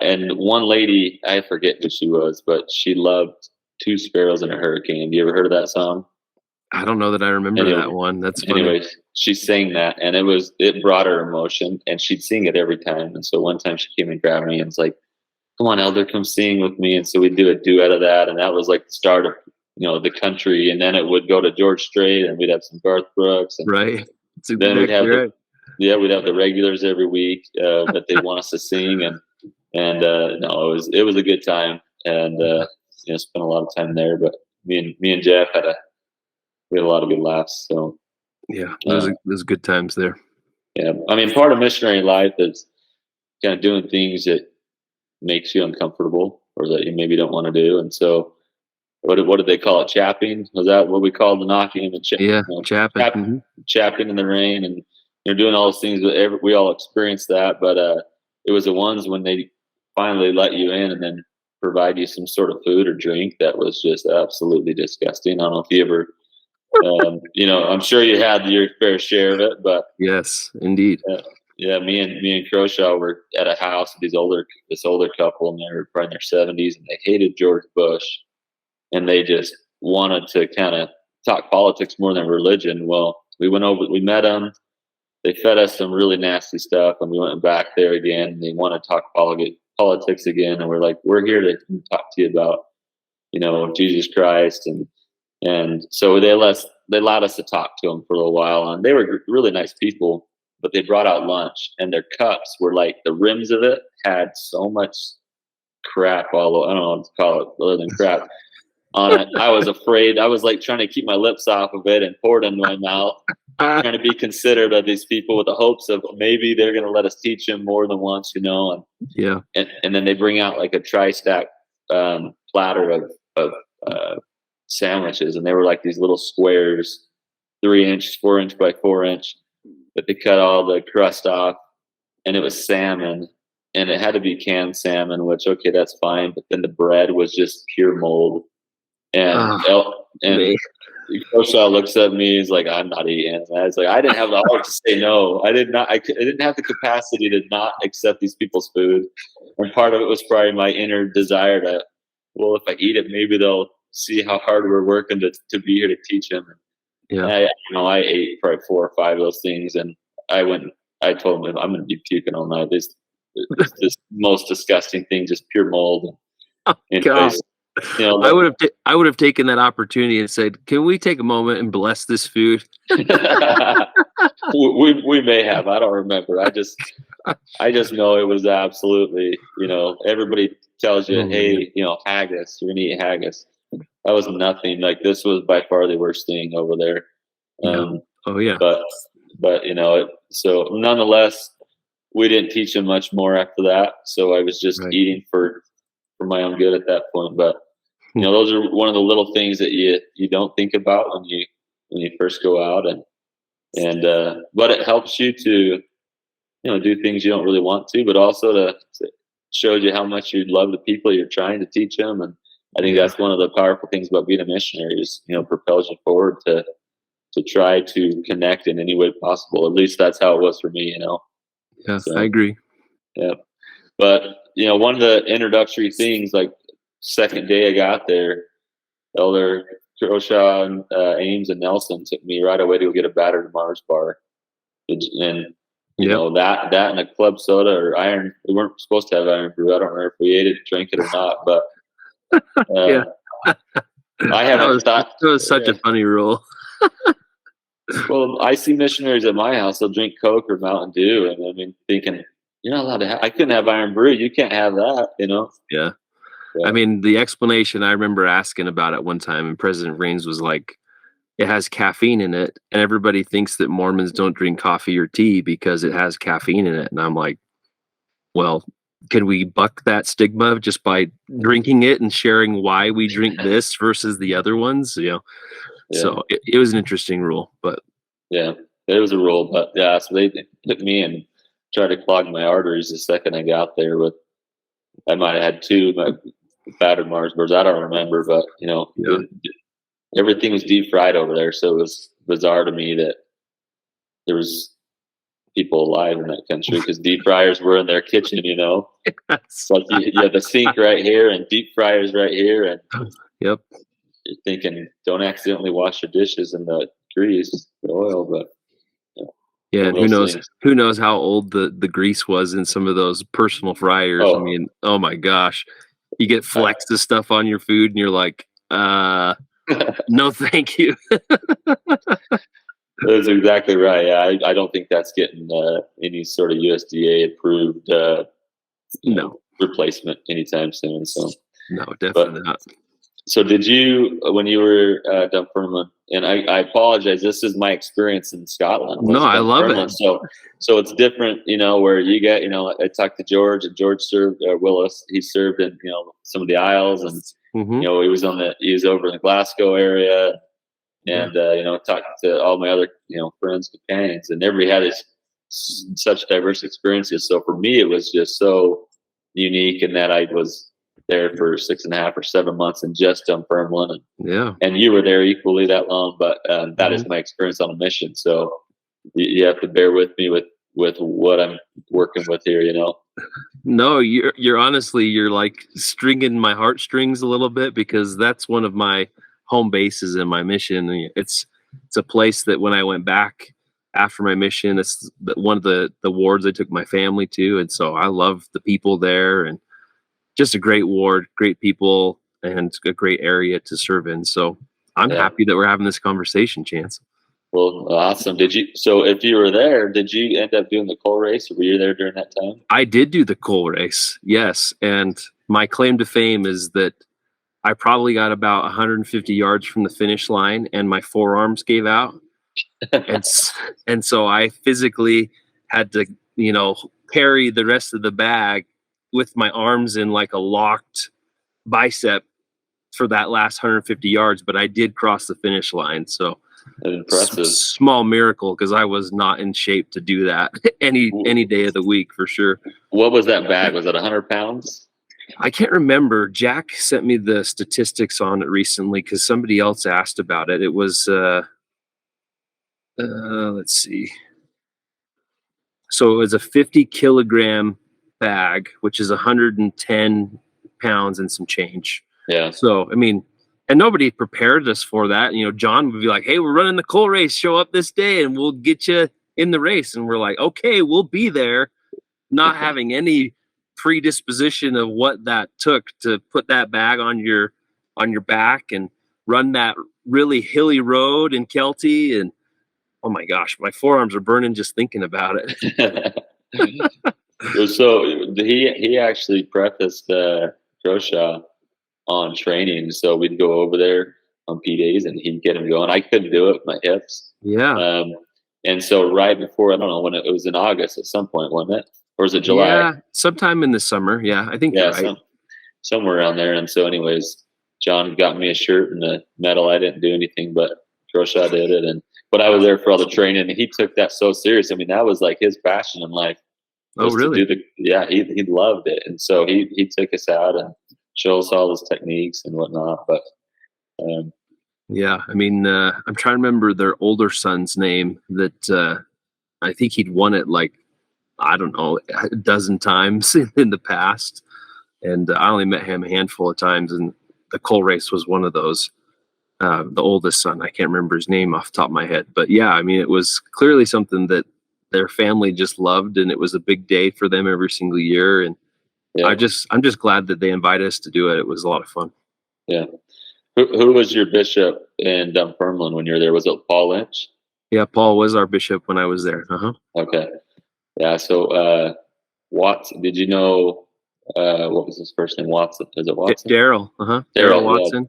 And one lady, I forget who she was, but she loved Two Sparrows in a Hurricane. You ever heard of that song? I don't know that I remember that one. That's funny. Anyway, she sang that, and it brought her emotion, and she'd sing it every time. And so one time she came and grabbed me and was like, "Come on, Elder, come sing with me." And so we'd do a duet of that, and that was like the start of the country. And then it would go to George Strait, and we'd have some Garth Brooks, and Right. then we'd have right. we'd have the regulars every week that they want us to sing, and no, it was a good time, and spent a lot of time there. But me and Jeff we had a lot of good laughs. So yeah, there's good times there. yeah, I mean, part of missionary life is kind of doing things that makes you uncomfortable or that you maybe don't want to do. And so, what did they call it? Chapping? Was that what we called the knocking and the Chapping? Chapping in the rain, and doing all those things. We all experienced that, but it was the ones when they finally let you in and then provide you some sort of food or drink that was just absolutely disgusting. I don't know if you ever. I'm sure you had your fair share of it, but Yes, indeed. yeah, me and Croshaw were at a house with this older couple, and they were probably in their 70s, and they hated George Bush, and they just wanted to kind of talk politics more than religion. Well, we met them, they fed us some really nasty stuff, and we went back there again, and they want to talk politics again, and we're like, we're here to talk to you about Jesus Christ. And so they allowed us to talk to them for a little while, and they were really nice people. But they brought out lunch, and their cups were like, the rims of it had so much crap all over. I don't know what to call it other than crap on it. I was afraid. I was like trying to keep my lips off of it and pour it into my mouth, trying to be considerate of these people with the hopes of maybe they're going to let us teach them more than once, And Yeah. and then they bring out like a tri-stack platter of sandwiches, and they were like these little squares, 3-inch, 4-inch by 4-inch, but they cut all the crust off, and it was salmon, and it had to be canned salmon, which okay, that's fine, but then the bread was just pure mold, and Koshaw looks at me, he's like, "I'm not eating." And I was like, I didn't have the heart to say no. I didn't have the capacity to not accept these people's food, and part of it was probably my inner desire to, well, if I eat it, maybe they'll see how hard we're working to be here to teach them. Yeah. I ate probably 4 or 5 of those things, and I told them I'm going to be puking all night. It's just most disgusting thing, just pure mold. Oh, God. Anyways, you know, I would have taken that opportunity and said, "Can we take a moment and bless this food?" we may have. I don't remember. I just know it was absolutely, you know, everybody tells you, hey, you know, haggis, you're gonna eat haggis. That was nothing. Like, this was by far the worst thing over there. Oh yeah. But you know, so nonetheless, we didn't teach him much more after that. So I was just eating for my own good at that point. But you know, those are one of the little things that you don't think about when you first go out, and but it helps you to, you know, do things you don't really want to, but also to shows you how much you love the people you're trying to teach them. And I think that's one of the powerful things about being a missionary is, you know, propels you forward to try to connect in any way possible. At least that's how it was for me, you know. Yeah, so, I agree. Yeah. But, you know, one of the introductory things, like second day I got there, Elder Croshaw and Ames and Nelson took me right away to go get a battered Mars bar. And, you know, that and a club soda or iron. We weren't supposed to have iron brew. I don't remember if we ate it, drank it or not, but I haven't thought. That was such a funny rule. Well, I see missionaries at my house, they'll drink Coke or Mountain Dew, and I mean, thinking, you're not allowed to have, I couldn't have iron brew. You can't have that, you know? Yeah. I mean, the explanation, I remember asking about it one time, and President Raines was like, it has caffeine in it, and everybody thinks that Mormons don't drink coffee or tea because it has caffeine in it. And I'm like, well, can we buck that stigma just by drinking it and sharing why we drink this versus the other ones? You know? Yeah. So it was an interesting rule, but yeah, it was a rule. But yeah, so they took me and tried to clog my arteries the second I got there. With I might have had two battered Mars bars. I don't remember, but you know, everything was deep fried over there. So it was bizarre to me that there was people alive in that country because deep fryers were in their kitchen. You know, it's like you have the sink right here and deep fryers right here, and you're thinking, don't accidentally wash your dishes in the grease, the oil, but and who knows how old the grease was in some of those personal fryers. I mean, oh my gosh, you get flecks of stuff on your food and you're like, no thank you. That's exactly right. Yeah, I don't think that's getting any sort of USDA approved replacement anytime soon. So no, definitely not. So did you, when you were Dunfermline, and I apologize, this is my experience in Scotland. No, I love it. So it's different, you know, where you get, you know, I talked to George, and George served Willis. He served in, you know, some of the Isles, and you know, he was over in the Glasgow area, and you know, talked to all my other, you know, friends, companions, and everybody had such diverse experiences. So for me, it was just so unique in that I was there for 6.5 or 7 months in just Dunfermline, and you were there equally that long, but that is my experience on a mission. So you have to bear with me with what I'm working with here, you know. No, you're honestly, you're like stringing my heartstrings a little bit, because that's one of my home bases in my mission. It's a place that when I went back after my mission, it's one of the wards I took my family to, and so I love the people there, and just a great ward, great people, and a great area to serve in. So I'm happy that we're having this conversation, Chance. Well, awesome. So if you were there, did you end up doing the coal race, or were you there during that time? I did do the coal race, yes. And my claim to fame is that I probably got about 150 yards from the finish line and my forearms gave out. and so I physically had to, you know, carry the rest of the bag with my arms in like a locked bicep for that last 150 yards, but I did cross the finish line. So impressive. Small miracle, because I was not in shape to do that any day of the week for sure. What was that bag? Was it 100 pounds? I can't remember. Jack sent me the statistics on it recently because somebody else asked about it. It was let's see. So it was a 50 kilogram bag, which is 110 pounds and some change. Yeah. So, I mean, and nobody prepared us for that. You know, John would be like, hey, we're running the coal race. Show up this day and we'll get you in the race. And we're like, okay, we'll be there. not having any predisposition of what that took to put that bag on your back and run that really hilly road in Kelty. And oh my gosh, my forearms are burning just thinking about it. So he actually prefaced Croshaw on training. So we'd go over there on P days and he'd get him going. I couldn't do it with my hips. Yeah. And so right before, I don't know when it was in August at some point, wasn't it? Or was it July? Yeah, sometime in the summer. Yeah, I think you're right. Somewhere around there. And so anyways, John got me a shirt and a medal. I didn't do anything, but Croshaw did it. But I was there for all the training, and he took that so serious. I mean, that was like his passion in life. Oh, really? He loved it. And so he took us out and showed us all his techniques and whatnot. But yeah, I mean, I'm trying to remember their older son's name that I think he'd won it like, I don't know, a dozen times in the past. And I only met him a handful of times, and the Cole race was one of those. The oldest son, I can't remember his name off the top of my head. But yeah, I mean, it was clearly something that their family just loved, and it was a big day for them every single year. And yeah. I'm just glad that they invited us to do it. It was a lot of fun. Yeah. Who was your bishop in Dunfermline when you were there? Was it Paul Lynch? Yeah, Paul was our bishop when I was there. Okay. Yeah. So Watson, did you know what was his first name? Watson. Is it Watson? Daryl. Daryl Watson.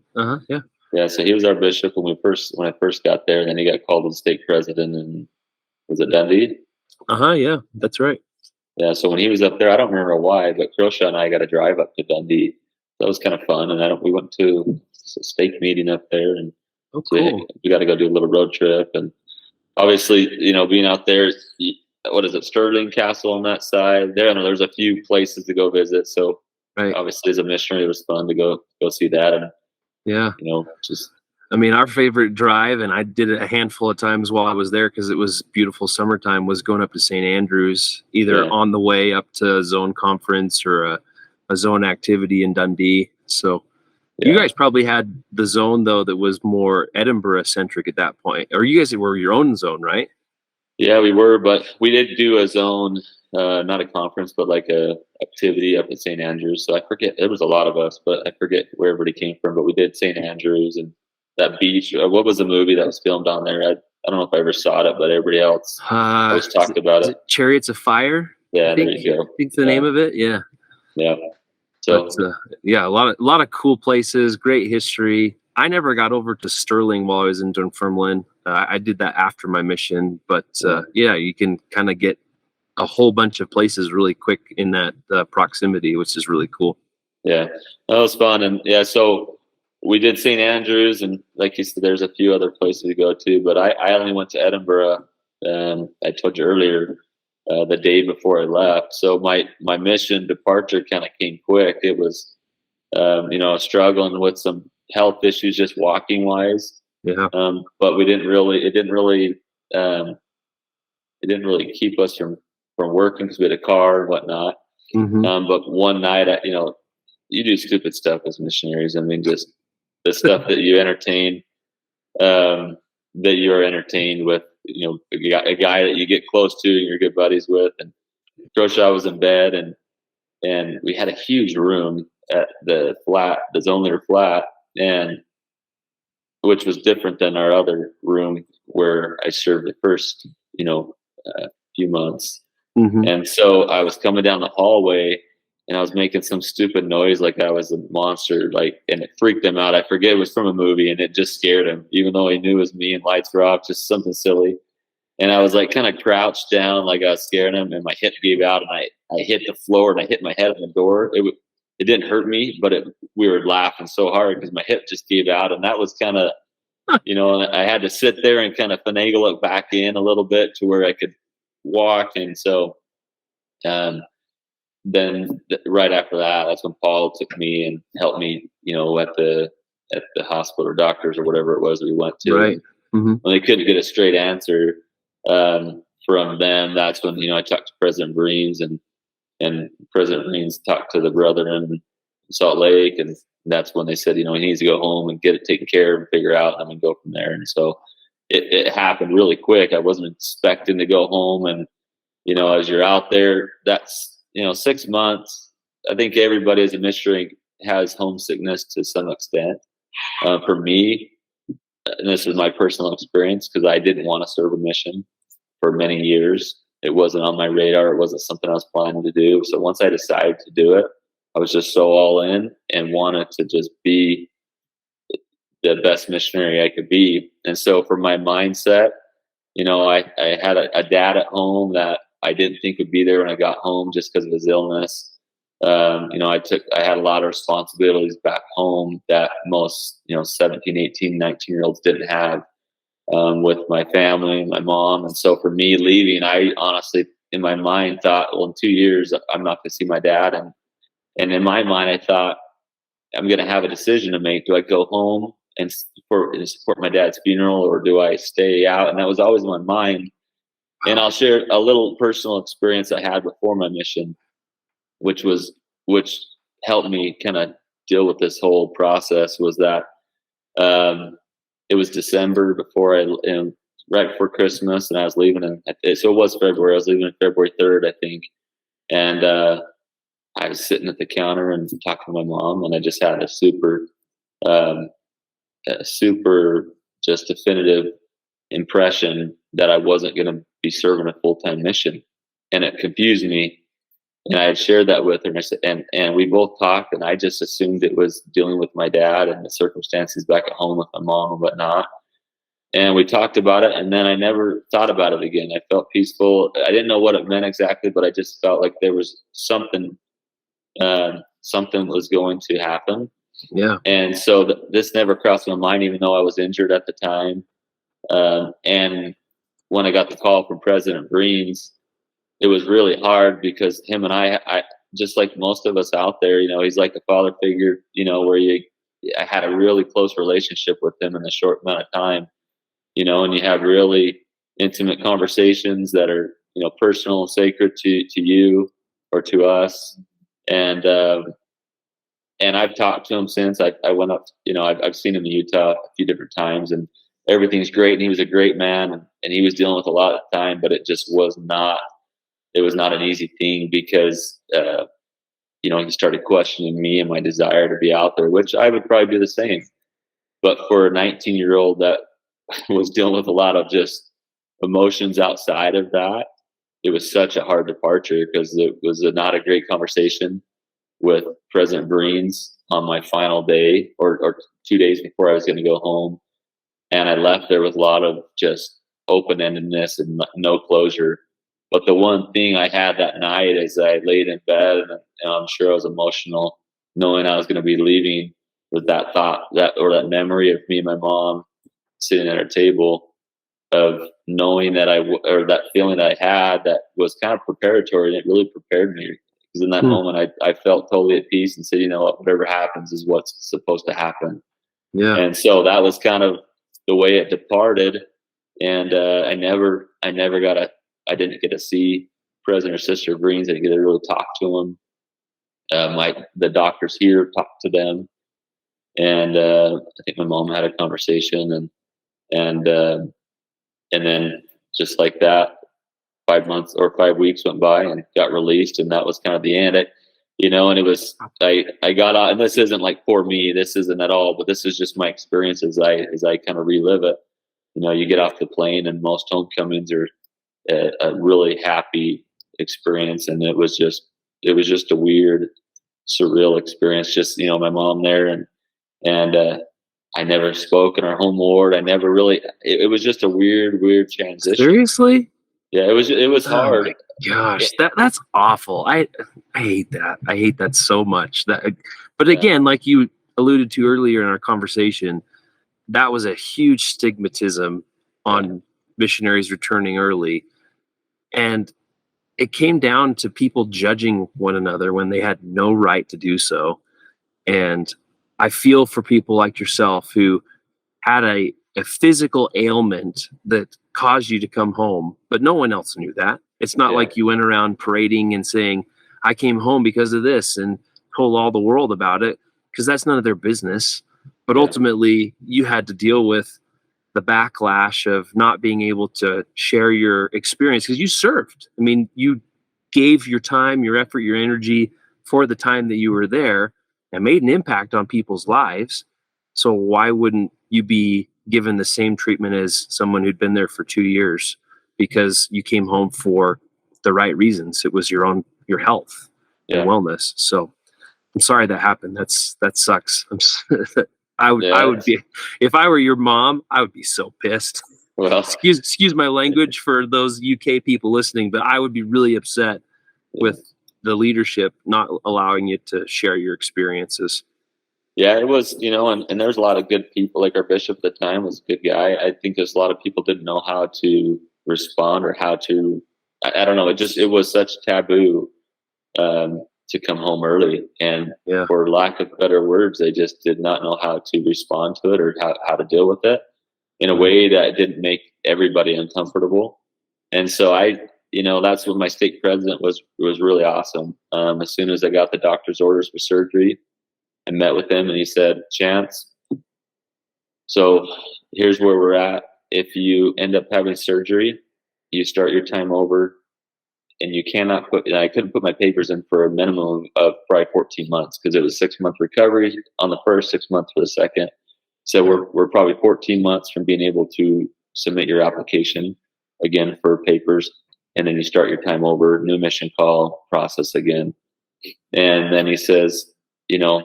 Yeah. Yeah. So he was our bishop when I first got there, and then he got called as stake president, and was it Dundee? Yeah, that's right. Yeah. So when he was up there, I don't remember why, but Croshaw and I got to drive up to Dundee. That was kind of fun, and we went to a stake meeting up there, and cool. So we got to go do a little road trip, and obviously, being out there, what is it, Stirling Castle on that side? There's a few places to go visit. So right. Obviously, as a missionary, it was fun to go see that, and yeah, just. I mean, our favorite drive, and I did it a handful of times while I was there because it was beautiful summertime, was going up to St. Andrews, either on the way up to a zone conference or a zone activity in Dundee. So you guys probably had the zone, though, that was more Edinburgh-centric at that point. Or you guys were your own zone, right? Yeah, we were, but we did do a zone, not a conference, but like a activity up at St. Andrews. So I forget, there was a lot of us, but I forget where everybody came from. But we did St. Andrews and that beach. What was the movie that was filmed on there? I don't know if I ever saw it, but everybody else always talked about it. Chariots of Fire? Yeah, there you go. I think the name of it. Yeah. Yeah. So a lot of cool places, great history. I never got over to Stirling while I was in Dunfermline. I did that after my mission, but you can kind of get a whole bunch of places really quick in that proximity, which is really cool. Yeah, that was fun, and so we did St. Andrews, and like you said, there's a few other places to go to, but I only went to Edinburgh. I told you earlier. The day before I left, so my mission departure kind of came quick. It was, struggling with some health issues, just walking wise. Yeah. But it didn't really keep us from working because we had a car and whatnot. Mm-hmm. But one night, you do stupid stuff as missionaries. I mean, just the stuff that you entertain, that you're entertained with. A guy that you get close to and you're good buddies with, and Croshaw was in bed, and we had a huge room at the zone leader flat, and which was different than our other room where I served the first, few months. Mm-hmm. And so I was coming down the hallway and I was making some stupid noise like I was a monster, and it freaked him out. I forget, it was from a movie, and it just scared him, even though he knew it was me and lights were off, just something silly. And I was kind of crouched down, like I was scaring him, and my hip gave out, and I hit the floor, and I hit my head on the door. It didn't hurt me, but we were laughing so hard because my hip just gave out, and that was kind of, I had to sit there and kind of finagle it back in a little bit to where I could walk. And so, then right after that, that's when Paul took me and helped me, at the hospital or doctors or whatever it was that we went to. Right. Mm-hmm. When they couldn't get a straight answer from them, that's when I talked to President Breens, and President Breens talked to the brother in Salt Lake, and that's when they said, he needs to go home and get it taken care of and figure out, and then go from there. And so it happened really quick. I wasn't expecting to go home and as you're out there, that's 6 months. I think everybody as a missionary has homesickness to some extent. For me, and this is my personal experience, because I didn't want to serve a mission for many years. It wasn't on my radar. It wasn't something I was planning to do. So once I decided to do it, I was just so all in and wanted to just be the best missionary I could be. And so for my mindset, I had a dad at home that I didn't think would be there when I got home just because of his illness. I had a lot of responsibilities back home that most, 17, 18, 19-year-olds didn't have, with my family, my mom. And so for me leaving, I honestly, in my mind, thought, well, in 2 years, I'm not going to see my dad. And in my mind, I thought, I'm going to have a decision to make. Do I go home and support my dad's funeral, or do I stay out? And that was always in my mind. And I'll share a little personal experience I had before my mission, which helped me kind of deal with this whole process. Was that it was December right before Christmas, and I was leaving, so it was February. I was leaving on February 3rd, I think, and I was sitting at the counter and talking to my mom, and I just had a super just definitive impression that I wasn't going to be serving a full-time mission, and it confused me. And I had shared that with her, and I said, and we both talked, and I just assumed it was dealing with my dad and the circumstances back at home with my mom and whatnot. And we talked about it, and then I never thought about it again. I felt peaceful. I didn't know what it meant exactly, but I just felt like there was something was going to happen. Yeah. And so this never crossed my mind, even though I was injured at the time. And when I got the call from President Breens, it was really hard, because him and I just like most of us out there, he's like a father figure, where I had a really close relationship with him in a short amount of time, and you have really intimate conversations that are, personal, sacred to you or to us. And I've talked to him since I went up, I've seen him in Utah a few different times, and everything's great. And he was a great man, and he was dealing with a lot at the time, but it just was not an easy thing, because, he started questioning me and my desire to be out there, which I would probably do the same. But for a 19-year-old that was dealing with a lot of just emotions outside of that, it was such a hard departure, because it was not a great conversation with President Breens on my final day, or 2 days before I was going to go home. And I left there with a lot of just open-endedness and no closure. But the one thing I had that night, as I laid in bed, and I'm sure I was emotional, knowing I was going to be leaving, with that thought, that memory of me and my mom sitting at our table, of knowing that or that feeling that I had, that was kind of preparatory, and it really prepared me. Because in that moment, I felt totally at peace and said, whatever happens is what's supposed to happen. Yeah. And so that was kind of the way it departed. And I didn't get to see President or Sister Breens. I didn't get to really talk to them. The doctors here talked to them, and I think my mom had a conversation, and then just like that, 5 months or 5 weeks went by, and got released, and that was kind of the end. And it was, I got out, and this isn't like for me, this isn't at all, but this is just my experience as I kind of relive it. You get off the plane, and most homecomings are a really happy experience, and it was just a weird, surreal experience. Just my mom there, and I never spoke in our home ward. I never really. It was just a weird transition. Seriously? Yeah, it was hard. Oh my gosh, that's awful. I hate that. I hate that so much. But again, like you alluded to earlier in our conversation, that was a huge stigmatism on missionaries returning early. And it came down to people judging one another when they had no right to do so. And I feel for people like yourself who had a physical ailment that caused you to come home, but no one else knew that. It's not like you went around parading and saying, I came home because of this, and told all the world about it, because that's none of their business. But ultimately, you had to deal with the backlash of not being able to share your experience because you served. I mean, you gave your time, your effort, your energy for the time that you were there and made an impact on people's lives. So why wouldn't you be given the same treatment as someone who'd been there for 2 years because you came home for the right reasons? It was your health and wellness. So I'm sorry that happened. That sucks. I would be, if I were your mom, I would be so pissed. Well, excuse my language for those UK people listening, but I would be really upset with the leadership not allowing you to share your experiences. Yeah, it was, and there's a lot of good people. Like our bishop at the time was a good guy. I think there's a lot of people didn't know how to respond or how to, I don't know. It was such taboo to come home early, and for lack of better words, they just did not know how to respond to it or how to deal with it in a way that didn't make everybody uncomfortable. And so that's when my stake president was really awesome. As soon as I got the doctor's orders for surgery, I met with him and he said, Chance, so here's where we're at. If you end up having surgery, you start your time over, and you cannot I couldn't put my papers in for a minimum of probably 14 months because it was 6-month recovery on the first, 6 months for the second. So we're probably 14 months from being able to submit your application again for papers. And then you start your time over, new mission call process again. And then he says,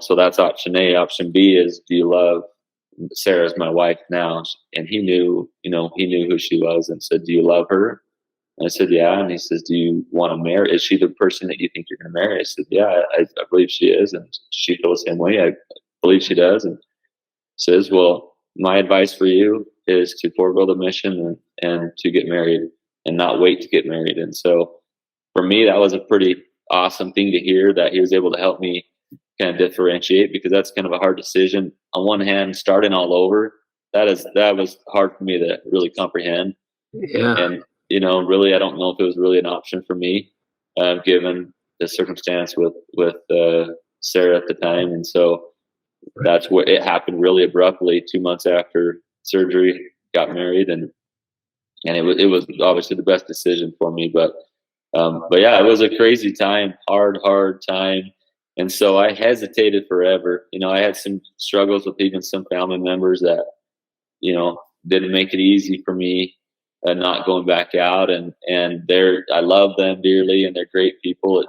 so that's option A. Option B is, do you love Sarah's my wife now? And he knew who she was and said, do you love her? And I said, yeah. And he says, do you want to marry? Is she the person that you think you're going to marry? I said, yeah, I believe she is. And she feels the same way. I believe she does. And says, well, my advice for you is to forego the mission and to get married and not wait to get married. And so for me, that was a pretty awesome thing to hear, that he was able to help me kind of differentiate, because that's kind of a hard decision. On one hand, starting all over, that was hard for me to really comprehend. Yeah. And, really, I don't know if it was really an option for me, given the circumstance with Sarah at the time. And so that's what it happened really abruptly. 2 months after surgery, got married, and it was obviously the best decision for me. But yeah, it was a crazy time, hard time. And so I hesitated forever. I had some struggles with even some family members that, didn't make it easy for me not going back out. And I love them dearly and they're great people.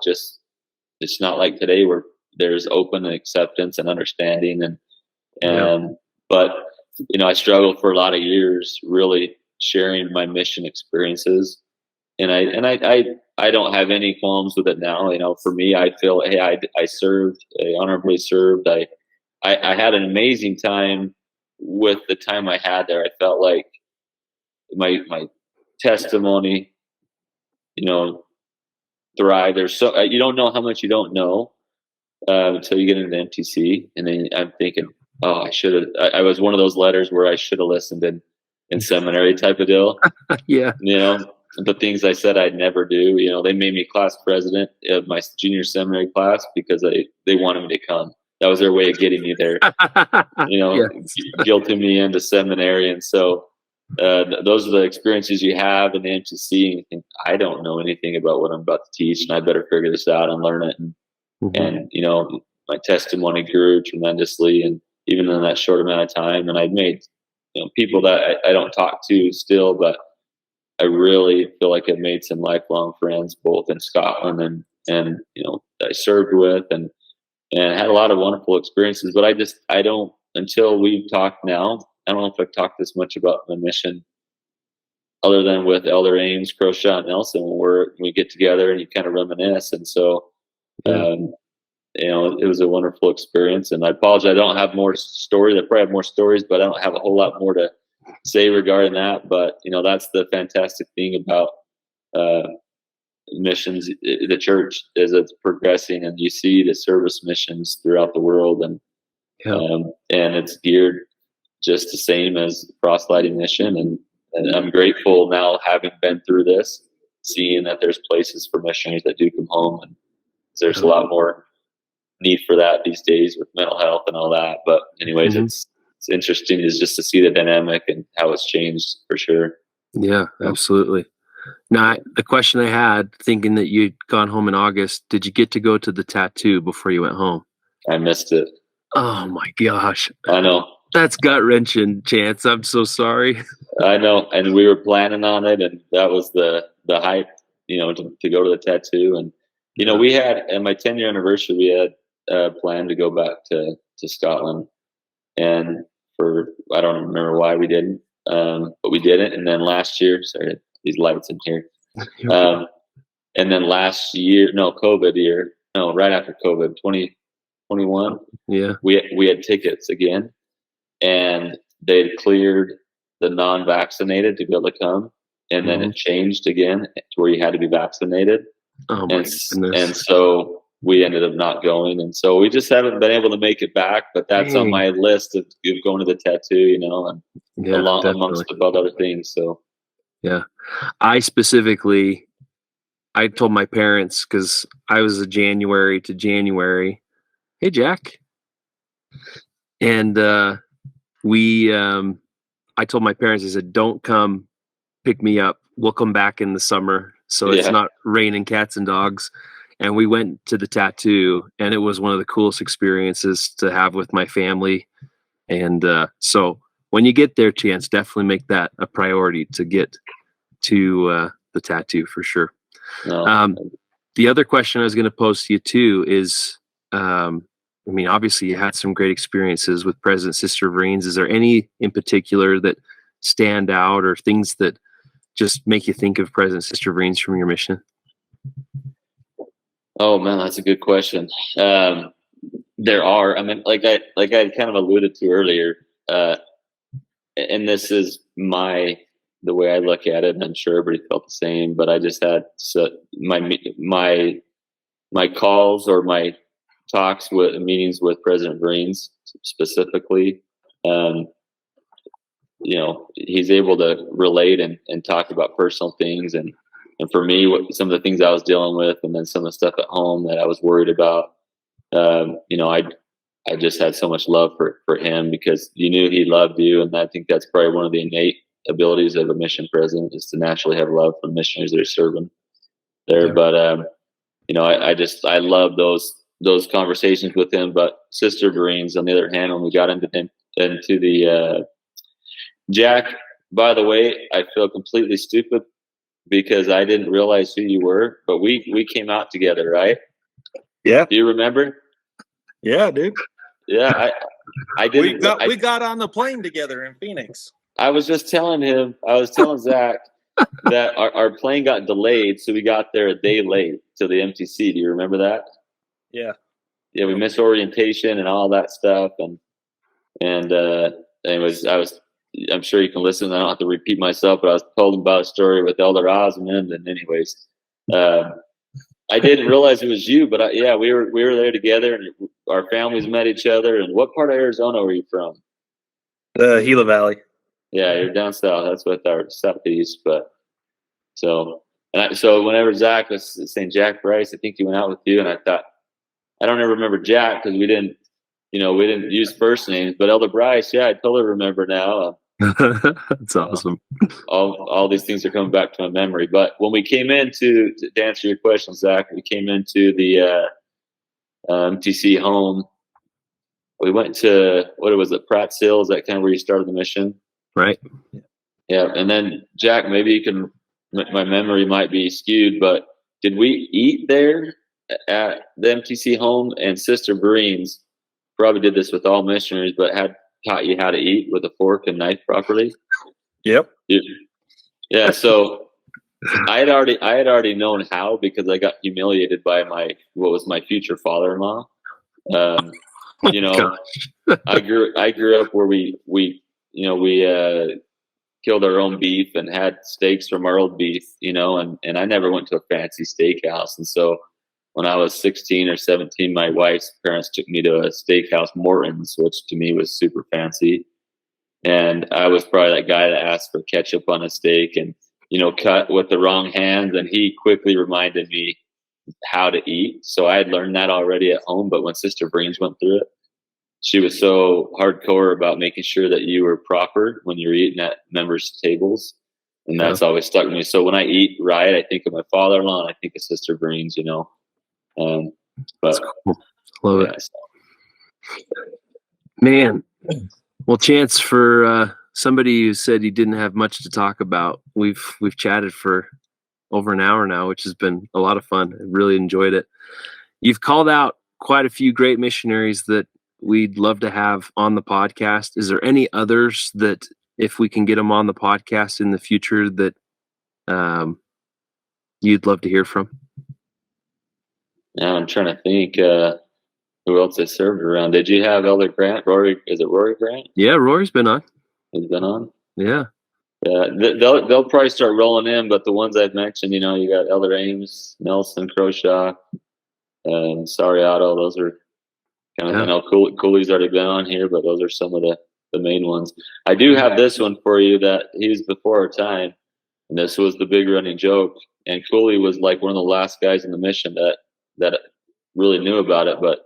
It's not like today where there's open acceptance and understanding. But, I struggled for a lot of years really sharing my mission experiences. And I don't have qualms qualms with it now. For me, I feel, hey, I served, I honorably served. I had an amazing time with the time I had there. I felt like my testimony, thrive. There's you don't know how much you don't know until you get into MTC, and then I'm thinking, oh, I should have. I was one of those letters where I should have listened in seminary type of deal. Yeah. The things I said I'd never do. They made me class president of my junior seminary class because they wanted me to come. That was their way of getting me there. Guilting me into seminary. And so those are the experiences you have in the MTC, and you think, I don't know anything about what I'm about to teach, and I better figure this out and learn it. And my testimony grew tremendously, and even in that short amount of time, and I'd made people that I don't talk to still, but I really feel like I've made some lifelong friends, both in Scotland and that I served with, and had a lot of wonderful experiences. But I don't, until we've talked now, I don't know if I've talked this much about my mission other than with Elder Ames, Croshaw, and Nelson, when we get together and you kind of reminisce. And so, it was a wonderful experience. And I apologize, I don't have more stories. I probably have more stories, but I don't have a whole lot more to say regarding that. But that's the fantastic thing about missions. The church, as it's progressing, and you see the service missions throughout the world, and it's geared just the same as the proselyting mission. And I'm grateful now, having been through this, seeing that there's places for missionaries that do come home, and there's a lot more need for that these days with mental health and all that. But anyways, it's it's interesting is just to see the dynamic and how it's changed for sure. Yeah, absolutely. Now, the question I had, thinking that you'd gone home in August, did you get to go to the tattoo before you went home? I missed it. Oh my gosh. I know. That's gut wrenching, Chance. I'm so sorry. I know. And we were planning on it, and that was the hype, to go to the tattoo. And, we had, at my 10-year anniversary, we had planned to go back to Scotland. And I don't remember why we didn't, but we didn't. And then last year, sorry, these lights in here. And then last year, right after COVID, 2021, we had tickets again, and they cleared the non-vaccinated to be able to come, and then it changed again to where you had to be vaccinated. Oh my goodness. And so we ended up not going, and so we just haven't been able to make it back. But that's on my list of going to the tattoo, and amongst about other things. So yeah, I told my parents, because I was a January to January. Hey, Jack. And I told my parents, I said, don't come pick me up. We'll come back in the summer, so it's not raining cats and dogs. And we went to the tattoo, and it was one of the coolest experiences to have with my family. And so when you get there, Chance, definitely make that a priority to get to the tattoo for sure. The other question I was going to pose to you too is, obviously you had some great experiences with President Sister Vereen's. Is there any in particular that stand out, or things that just make you think of President Sister Vereen's from your mission? Oh man, that's a good question. There are. Like I kind of alluded to earlier, and this is the way I look at it, and I'm sure everybody felt the same. But I just had my calls or my talks with meetings with President Vereen's specifically. He's able to relate and talk about personal things, and for me, some of the things I was dealing with, and then some of the stuff at home that I was worried about. I just had so much love for him, because you knew he loved you, and I think that's probably one of the innate abilities of a mission president, is to naturally have love for missionaries that are serving there. Yeah. But I love those conversations with him. But Sister Vereen's, on the other hand, when we got into the Jack, by the way, I feel completely stupid because I didn't realize who you were, but we came out together, right? Yeah. Do you remember? Yeah, dude. Yeah, I didn't. We got on the plane together in Phoenix. I was telling Zach that our plane got delayed, so we got there a day late to the MTC. Do you remember that? Yeah. Yeah, we missed orientation and all that stuff, and anyways, I'm sure you can listen. I don't have to repeat myself, but I was told about a story with Elder Osmond, and anyways, I didn't realize it was you, but we were there together, and our families met each other. And what part of Arizona were you from? The Gila Valley. Yeah, you're down south. That's with our southeast. But so whenever Zach was saying Jack Bryce, I think he went out with you, and I thought, I don't ever remember Jack because we didn't use first names, but Elder Bryce, yeah, I totally remember now. That's awesome. All these things are coming back to my memory. But when we came to answer your question, Zach, we came into the MTC home. We went to, what was it, Pratt's Hill? Is that kind of where you started the mission? Right. Yeah. And then Jack, maybe you can, my memory might be skewed, but did we eat there at the MTC home? And Sister Vereen's probably did this with all missionaries, but had taught you how to eat with a fork and knife properly. Yep. Yeah. So I had already known how, because I got humiliated by what was my future father-in-law. I grew up where we killed our own beef and had steaks from our old beef, and I never went to a fancy steakhouse. And so when I was 16 or 17, my wife's parents took me to a steakhouse, Morton's, which to me was super fancy. And I was probably that guy that asked for ketchup on a steak and, cut with the wrong hands. And he quickly reminded me how to eat. So I had learned that already at home. But when Sister Vereen's went through it, she was so hardcore about making sure that you were proper when you're eating at members' tables. And that's always stuck with me. So when I eat right, I think of my father-in-law and I think of Sister Breen's, you know. But cool. Love it. Man. Well, Chance, for somebody who said he didn't have much to talk about, we've chatted for over an hour now, which has been a lot of fun. I really enjoyed it. You've called out quite a few great missionaries that we'd love to have on the podcast. Is there any others that, if we can get them on the podcast in the future, that you'd love to hear from? Yeah, I'm trying to think who else they served around. Did you have Elder Grant? Rory? Is it Rory Grant? Yeah, Rory's been on. He's been on? Yeah. Yeah, they'll probably start rolling in, but the ones I've mentioned, you know, you got Elder Ames, Nelson, Croshaw, and Sariato. Those are kind of, I know Cooley's already been on here, but those are some of the main ones. I do have this one for you that he was before our time, and this was the big running joke. And Cooley was like one of the last guys in the mission that really knew about it. But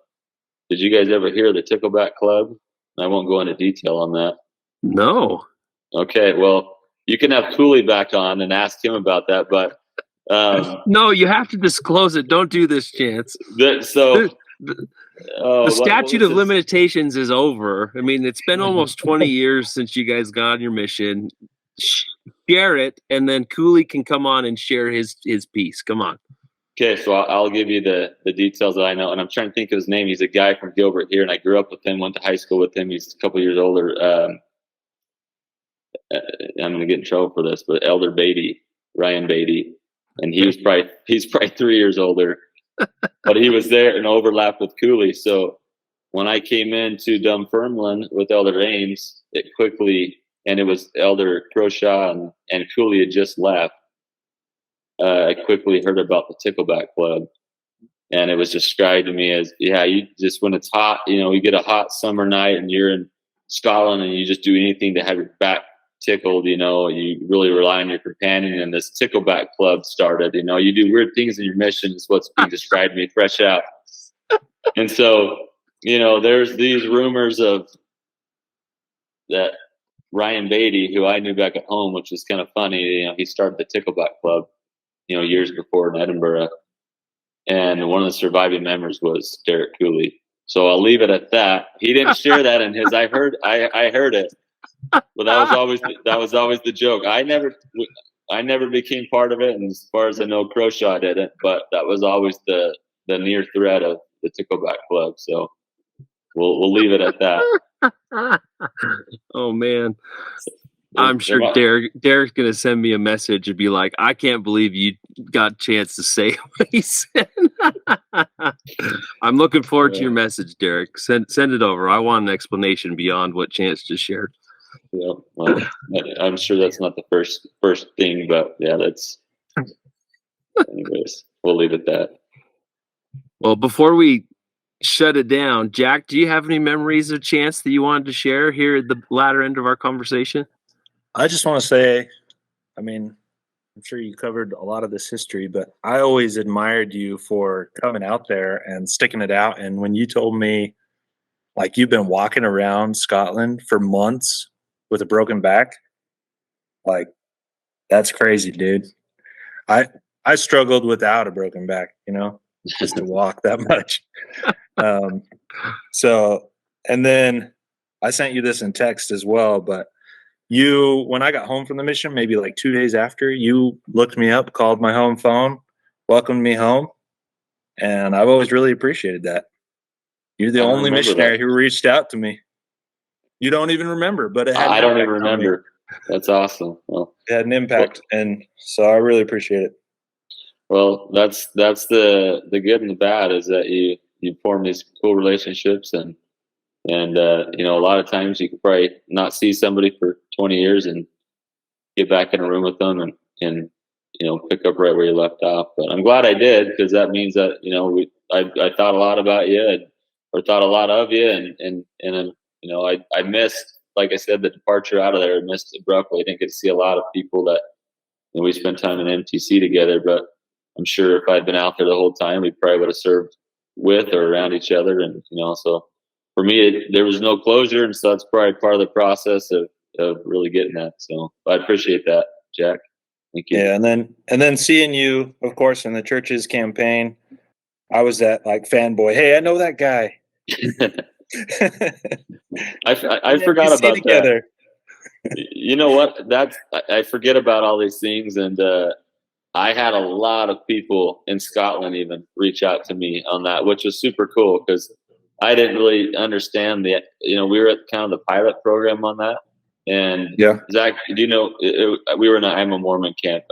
did you guys ever hear of the Tickleback Club? I won't go into detail on that. No. Okay, well, you can have Cooley back on and ask him about that. But no, you have to disclose it. Don't do this, Chance. The statute of limitations is over. I mean, it's been almost 20 years since you guys got on your mission. Share it, and then Cooley can come on and share his piece. Come on. Okay, so I'll give you the details that I know, and I'm trying to think of his name. He's a guy from Gilbert here, and I grew up with him, went to high school with him. He's a couple years older. I'm going to get in trouble for this, but Elder Beatty, Ryan Beatty, and he's probably 3 years older, but he was there and overlapped with Cooley. So when I came into Dunfermline with Elder Ames, it quickly, and it was Elder Croshaw and Cooley had just left. I quickly heard about the Tickleback Club, and it was described to me as, yeah, you just, when it's hot, you know, you get a hot summer night and you're in Scotland and you just do anything to have your back tickled, you know, you really rely on your companion, and this Tickleback Club started. You know, you do weird things in your mission is what's being described to me fresh out. And so, you know, there's these rumors of that Ryan Beatty, who I knew back at home, which was kind of funny, you know, he started the Tickleback Club, you know, years before in Edinburgh. And one of the surviving members was Derek Cooley. So I'll leave it at that. He didn't share that in his, I heard it. But that was always the joke. I never became part of it, and as far as I know, Croshaw didn't. But that was always the near threat of the Tickleback Club. So we'll leave it at that. Oh man, I'm sure Derek's gonna send me a message and be like, "I can't believe you got a chance to say what he said." I'm looking forward to your message, Derek. Send it over. I want an explanation beyond what Chance just shared. Yeah, well, I'm sure that's not the first thing, but yeah, that's. Anyways, we'll leave it at that. Well, before we shut it down, Jack, do you have any memories of Chance that you wanted to share here at the latter end of our conversation? I just want to say, I mean, I'm sure you covered a lot of this history, but I always admired you for coming out there and sticking it out. And when you told me, like, you've been walking around Scotland for months with a broken back, like, that's crazy, dude. I struggled without a broken back, you know, just to walk that much. So, and then I sent you this in text as well, but you, when I got home from the mission, maybe like 2 days after, you looked me up, called my home phone, welcomed me home, and I've always really appreciated that. You're the only missionary who reached out to me. You don't even remember, but it had I don't even remember. That's awesome. Well, it had an impact, and so I really appreciate it. Well, that's the good and the bad, is that you form these cool relationships, and you know, a lot of times you could probably not see somebody for 20 years and get back in a room with them and you know, pick up right where you left off. But I'm glad I did, because that means that, you know, I thought a lot about you, or thought a lot of you, and you know, I missed, like I said, the departure out of there. I missed abruptly. I didn't get to see a lot of people that, you know, we spent time in MTC together, but I'm sure if I'd been out there the whole time, we probably would have served with or around each other. And, you know, so for me, there was no closure, and so that's probably part of the process of really getting that. So I appreciate that, Jack. Thank you. Yeah, and then seeing you, of course, in the church's campaign, I was that like fanboy. Hey, I know that guy. I forgot about together. That. You know what? I forget about all these things, and I had a lot of people in Scotland even reach out to me on that, which was super cool because I didn't really understand we were at kind of the pilot program on that. And yeah, Zach, do you know, we were in an I'm a Mormon camp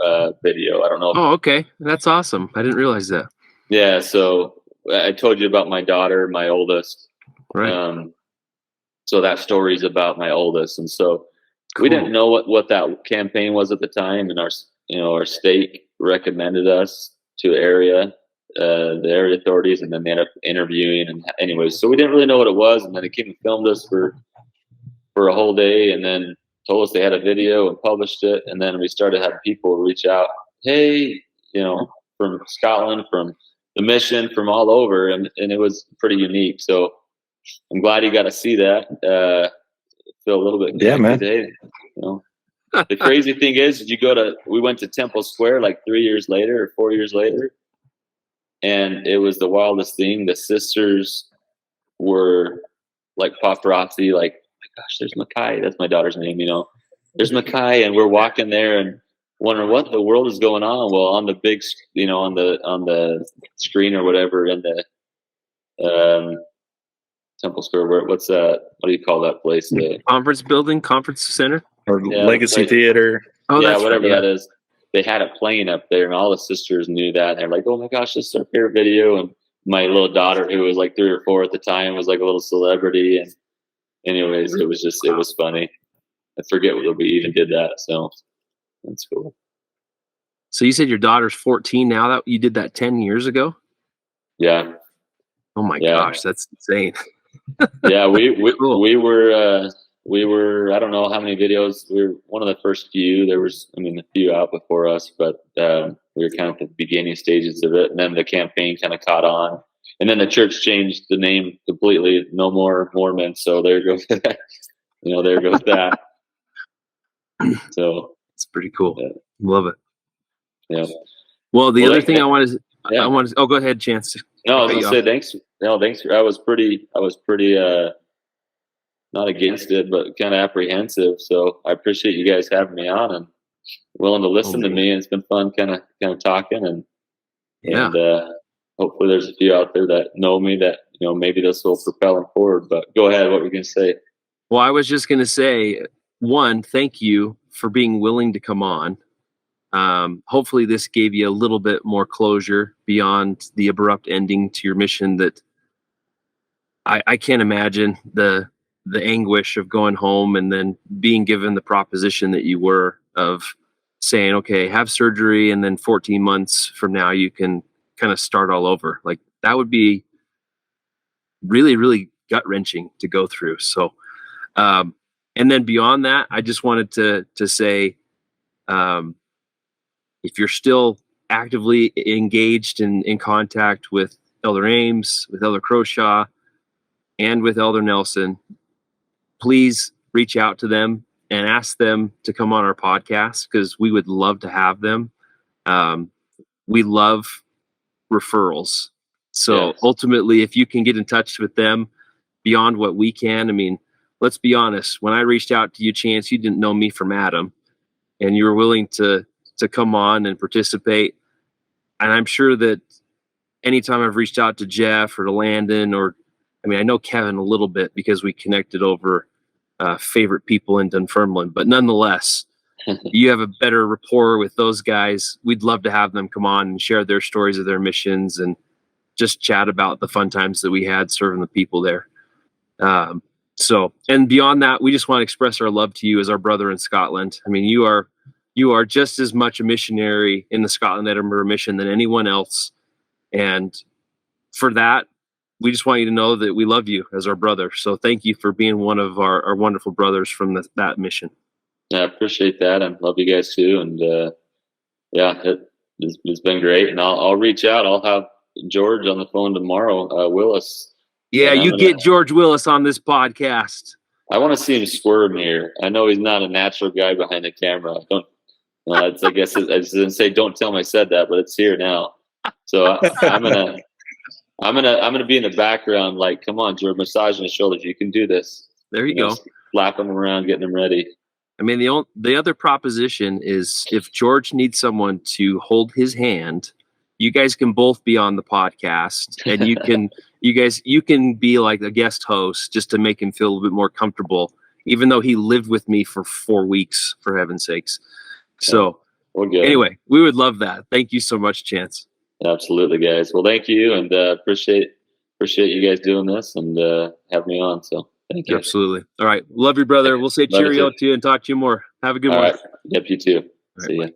video. I don't know. Oh, okay. That's awesome. I didn't realize that. Yeah. So I told you about my daughter, my oldest. Right. So that story's about my oldest. And so Cool. we didn't know what that campaign was at the time. And our state recommended us to the area authorities, and then they ended up interviewing. And anyways, so we didn't really know what it was. And then they came and filmed us for a whole day, and then told us they had a video and published it. And then we started having people reach out, hey, from Scotland, from the mission, from all over. And it was pretty unique. So I'm glad you got to see that. Feel a little bit connected. Yeah, man. Today, The crazy thing is, we went to Temple Square like 3 years later or 4 years later. And it was the wildest thing. The sisters were like paparazzi, like, gosh, there's Mackay. That's my daughter's name, There's Mackay, and we're walking there and wondering what the world is going on. Well, on the big, on the screen or whatever in the Temple Square, what do you call that place? The conference building, conference center, or Legacy Theater. Oh, yeah, that's whatever right. that is. They had it playing up there, and all the sisters knew that. And they're like, "Oh my gosh, this is our favorite video!" And my little daughter, who was like 3 or 4 at the time, was like a little celebrity. And anyways, it was funny. I forget whether we even did that. So that's cool. So you said your daughter's 14 now. That you did that 10 years ago? Yeah. Oh my gosh, that's insane. Yeah, we Cool. we were I don't know how many videos. We were one of the first few. There was a few out before us, but we were kind of at the beginning stages of it. And then the campaign kind of caught on, and then the church changed the name completely. No more Mormon. So there goes that. There goes that. So it's pretty cool. Yeah. Love it. Yeah. Well, the other thing I wanted to. Oh, go ahead, Chance. No, I was gonna say thanks. No, thanks. I was pretty not against it, but kind of apprehensive. So I appreciate you guys having me on and willing to listen to me. And it's been fun, kind of talking, and hopefully there's a few out there that know me that maybe this will propel them forward. But go ahead. What were you gonna say? Well, I was just gonna say, one, thank you for being willing to come on. Hopefully this gave you a little bit more closure beyond the abrupt ending to your mission that I can't imagine the anguish of going home and then being given the proposition that you were of saying, okay, have surgery, and then 14 months from now you can kind of start all over. Like that would be really, really gut wrenching to go through. So, and then beyond that, I just wanted to say, if you're still actively engaged in contact with Elder Ames, with Elder Croshaw, and with Elder Nelson, please reach out to them and ask them to come on our podcast, because we would love to have them. We love referrals. So ultimately, if you can get in touch with them beyond what we can, let's be honest. When I reached out to you, Chance, you didn't know me from Adam, and you were willing to come on and participate. And I'm sure that anytime I've reached out to Jeff or to Landon, or I know Kevin a little bit because we connected over favorite people in Dunfermline, but nonetheless, you have a better rapport with those guys. We'd love to have them come on and share their stories of their missions and just chat about the fun times that we had serving the people there. So, and beyond that, we just want to express our love to you as our brother in Scotland. You are just as much a missionary in the Scotland Edinburgh Mission than anyone else. And for that, we just want you to know that we love you as our brother. So thank you for being one of our wonderful brothers from that mission. Yeah, I appreciate that, and love you guys too. And it's been great. And I'll reach out. I'll have George on the phone tomorrow, Willis, Yeah, And you get George Willis on this podcast. I want to see him squirm here. I know he's not a natural guy behind the camera. Don't. Well, I guess I didn't say don't tell him I said that, but it's here now. So I'm gonna be in the background, like, come on, George, massaging his shoulders. You can do this. There you go. Slapping him around, getting him ready. I mean, the other proposition is if George needs someone to hold his hand, you guys can both be on the podcast, and you can be like a guest host just to make him feel a little bit more comfortable, even though he lived with me for 4 weeks, for heaven's sakes. So anyway, we would love that. Thank you so much, Chance. Absolutely, guys. Well, thank you, and appreciate you guys doing this and having me on. So thank you. Absolutely. All right. Love you, brother. We'll say cheerio to you and talk to you more. Have a good one. All right. Yep, you too. All right, See ya. bye.